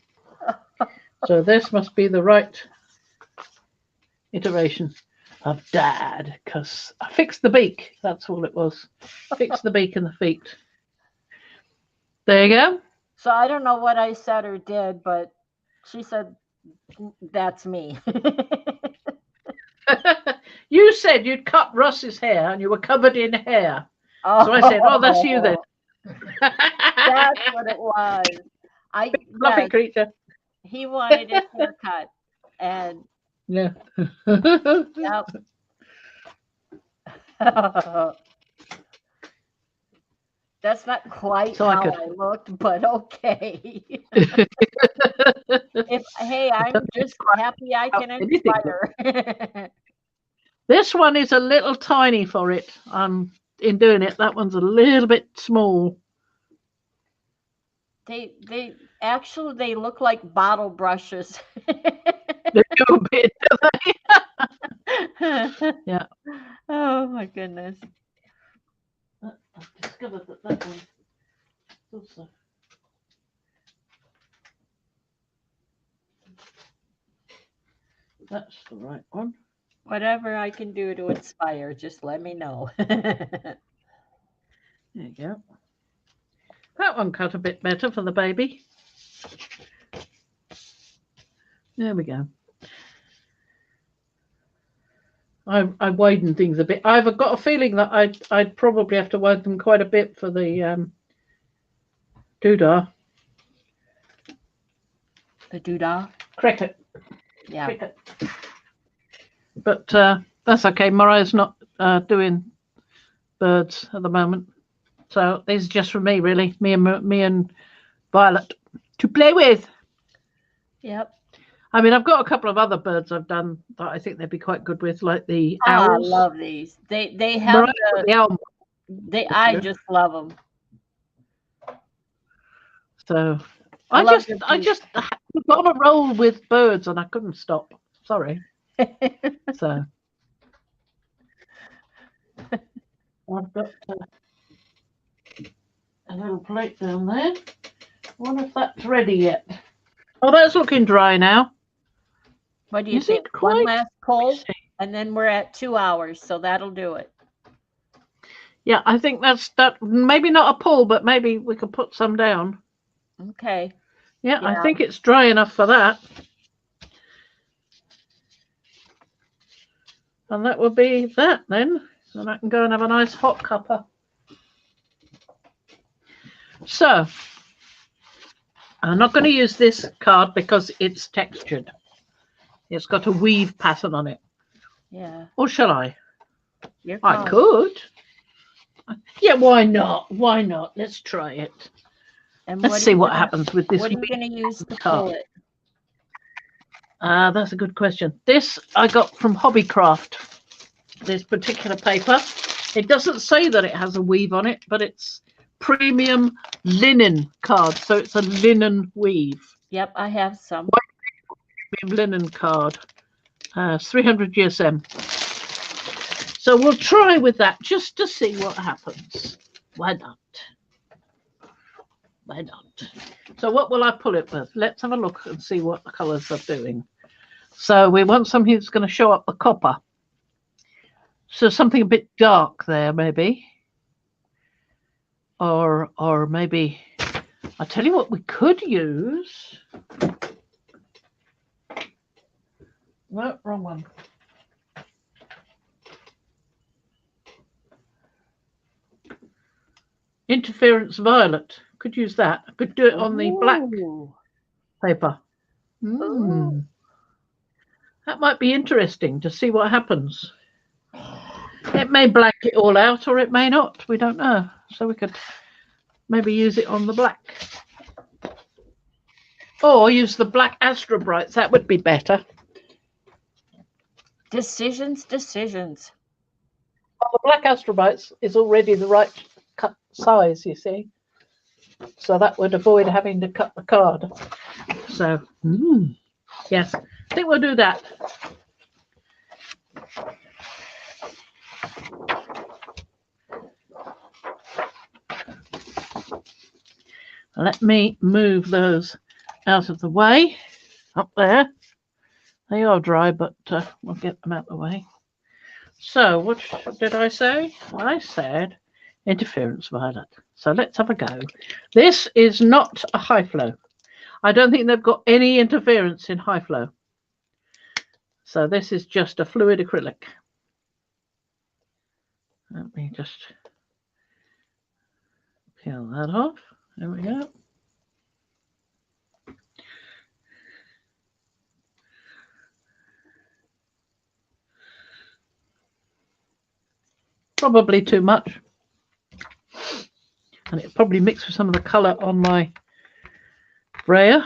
So this must be the right iteration of Dad, because I fixed the beak. That's all it was. Fixed the beak and the feet. There you go. So I don't know what I said or did, but she said, "That's me." You said you'd cut Russ's hair and you were covered in hair. Oh. So I said, "Oh, that's you then." That's what it was. Fluffy creature. He wanted his haircut, and yeah. Yep. That's not quite so how I looked, but okay. I'm just happy I can inspire. This one is a little tiny for it. In doing it, that one's a little bit small. They look like bottle brushes. They do a bit, do they? Yeah. Oh my goodness. I've discovered that one also. that's the right one. Whatever I can do to inspire, just let me know. There you go. That one cut a bit better for the baby. There we go. I widened things a bit. I've got a feeling that I'd probably have to widen them quite a bit for the doodah. The doodah? Cricket. Yeah. Cricket. But that's okay. Mariah's not doing birds at the moment. So this is just for me, really. Me and Violet to play with. Yep. I mean, I've got a couple of other birds I've done that I think they'd be quite good with, like the owls. I love these. They have the owl. I just love them. So I just got on a roll with birds and I couldn't stop. Sorry. So I've got a little plate down there. I wonder if that's ready yet. Oh, that's looking dry now. What do you think? One last pull, and then we're at 2 hours, so that'll do it. Yeah, I think that's that. Maybe not a pull, but maybe we could put some down. Okay. Yeah, I think it's dry enough for that. And that will be that then. And I can go and have a nice hot cuppa. So, I'm not going to use this card because it's textured. It's got a weave pattern on it. Yeah. Or shall I? I could. Yeah, why not? Why not? Let's try it. And let's see what happens with this. What are you going to use to pull it? That's a good question. This I got from Hobbycraft. This particular paper. It doesn't say that it has a weave on it, but it's premium linen card. So it's a linen weave. Yep, I have some. Linen card. 300 GSM. So we'll try with that just to see what happens. Why not? Why not? So what will I pull it with? Let's have a look and see what the colours are doing. So we want something that's going to show up the copper. So something a bit dark there, maybe. Or maybe, I'll tell you what we could use. No, wrong one. Interference violet. Could use that. I could do it on the black paper. That might be interesting to see what happens. It may blank it all out or it may not. We don't know. So we could maybe use it on the black. Or use the black Astro Brights. That would be better. Decisions. Well, the black Astro Brights is already the right cut size, you see. So that would avoid having to cut the card. So, yes, I think we'll do that. Let me move those out of the way. Up there. They are dry, but we'll get them out of the way. So, what did I say? I said interference violet. So let's have a go. This is not a high flow. I don't think they've got any interference in high flow. So this is just a fluid acrylic. Let me just peel that off. There we go. Probably too much. And it probably mixed with some of the colour on my brayer.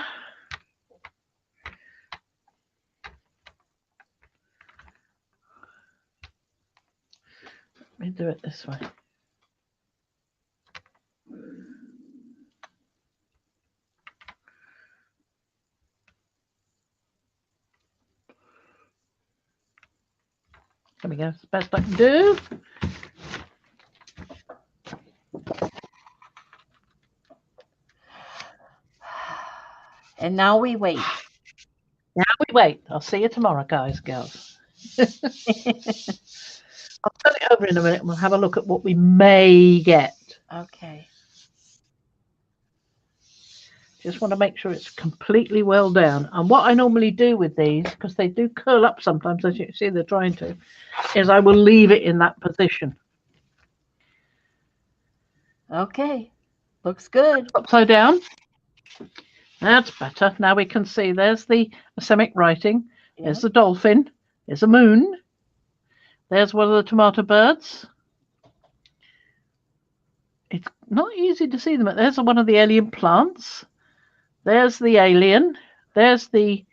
Let me do it this way. There we go. It's the best I can do. And now we wait. Now we wait. I'll see you tomorrow, guys, girls. I'll turn it over in a minute and we'll have a look at what we may get. Okay. Just want to make sure it's completely well down. And what I normally do with these, because they do curl up sometimes, as you can see they're trying to, is I will leave it in that position. Okay. Looks good. Upside down. That's better. Now we can see there's the Semitic writing. Yeah. There's the dolphin. There's a moon. There's one of the tomato birds. It's not easy to see them, but there's one of the alien plants. There's the alien. There's the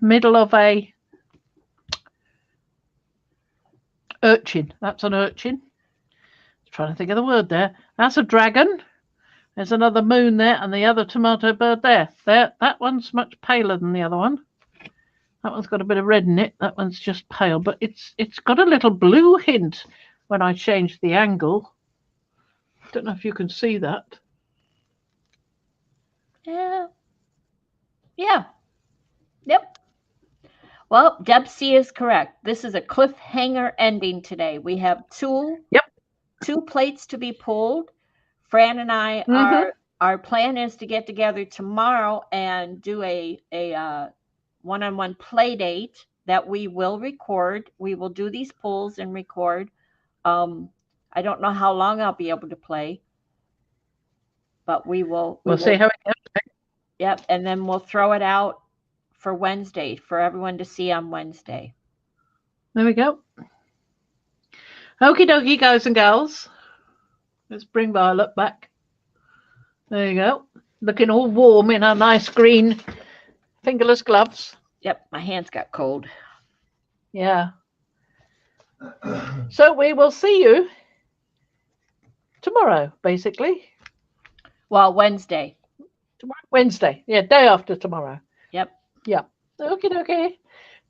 middle of a urchin. That's an urchin. Trying to think of the word there. That's a dragon. There's another moon there, and the other tomato bird there. That one's much paler than the other one. That one's got a bit of red in it. That one's just pale, but it's got a little blue hint when I change the angle. Don't know if you can see that. Yeah. Yeah. Yep. Well, Deb C is correct. This is a cliffhanger ending today. We have two plates to be pulled. Fran and I our plan is to get together tomorrow and do a one-on-one play date that we will record. We will do these pulls and record. I don't know how long I'll be able to play, but we'll see how it goes. Yep, and then we'll throw it out for Wednesday for everyone to see on Wednesday. There we go. Okie dokie, guys and gals. Let's bring Violet back. There you go. Looking all warm in her nice green fingerless gloves. Yep, my hands got cold. Yeah. So we will see you tomorrow, basically. Well, Wednesday. Tomorrow, Wednesday. Yeah, day after tomorrow. Yep. Yeah. Okie dokie.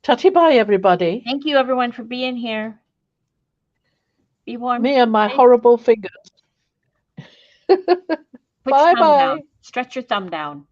Tutty bye, everybody. Thank you, everyone, for being here. Be warm. Me and my horrible fingers. Put your thumb down. Stretch your thumb down.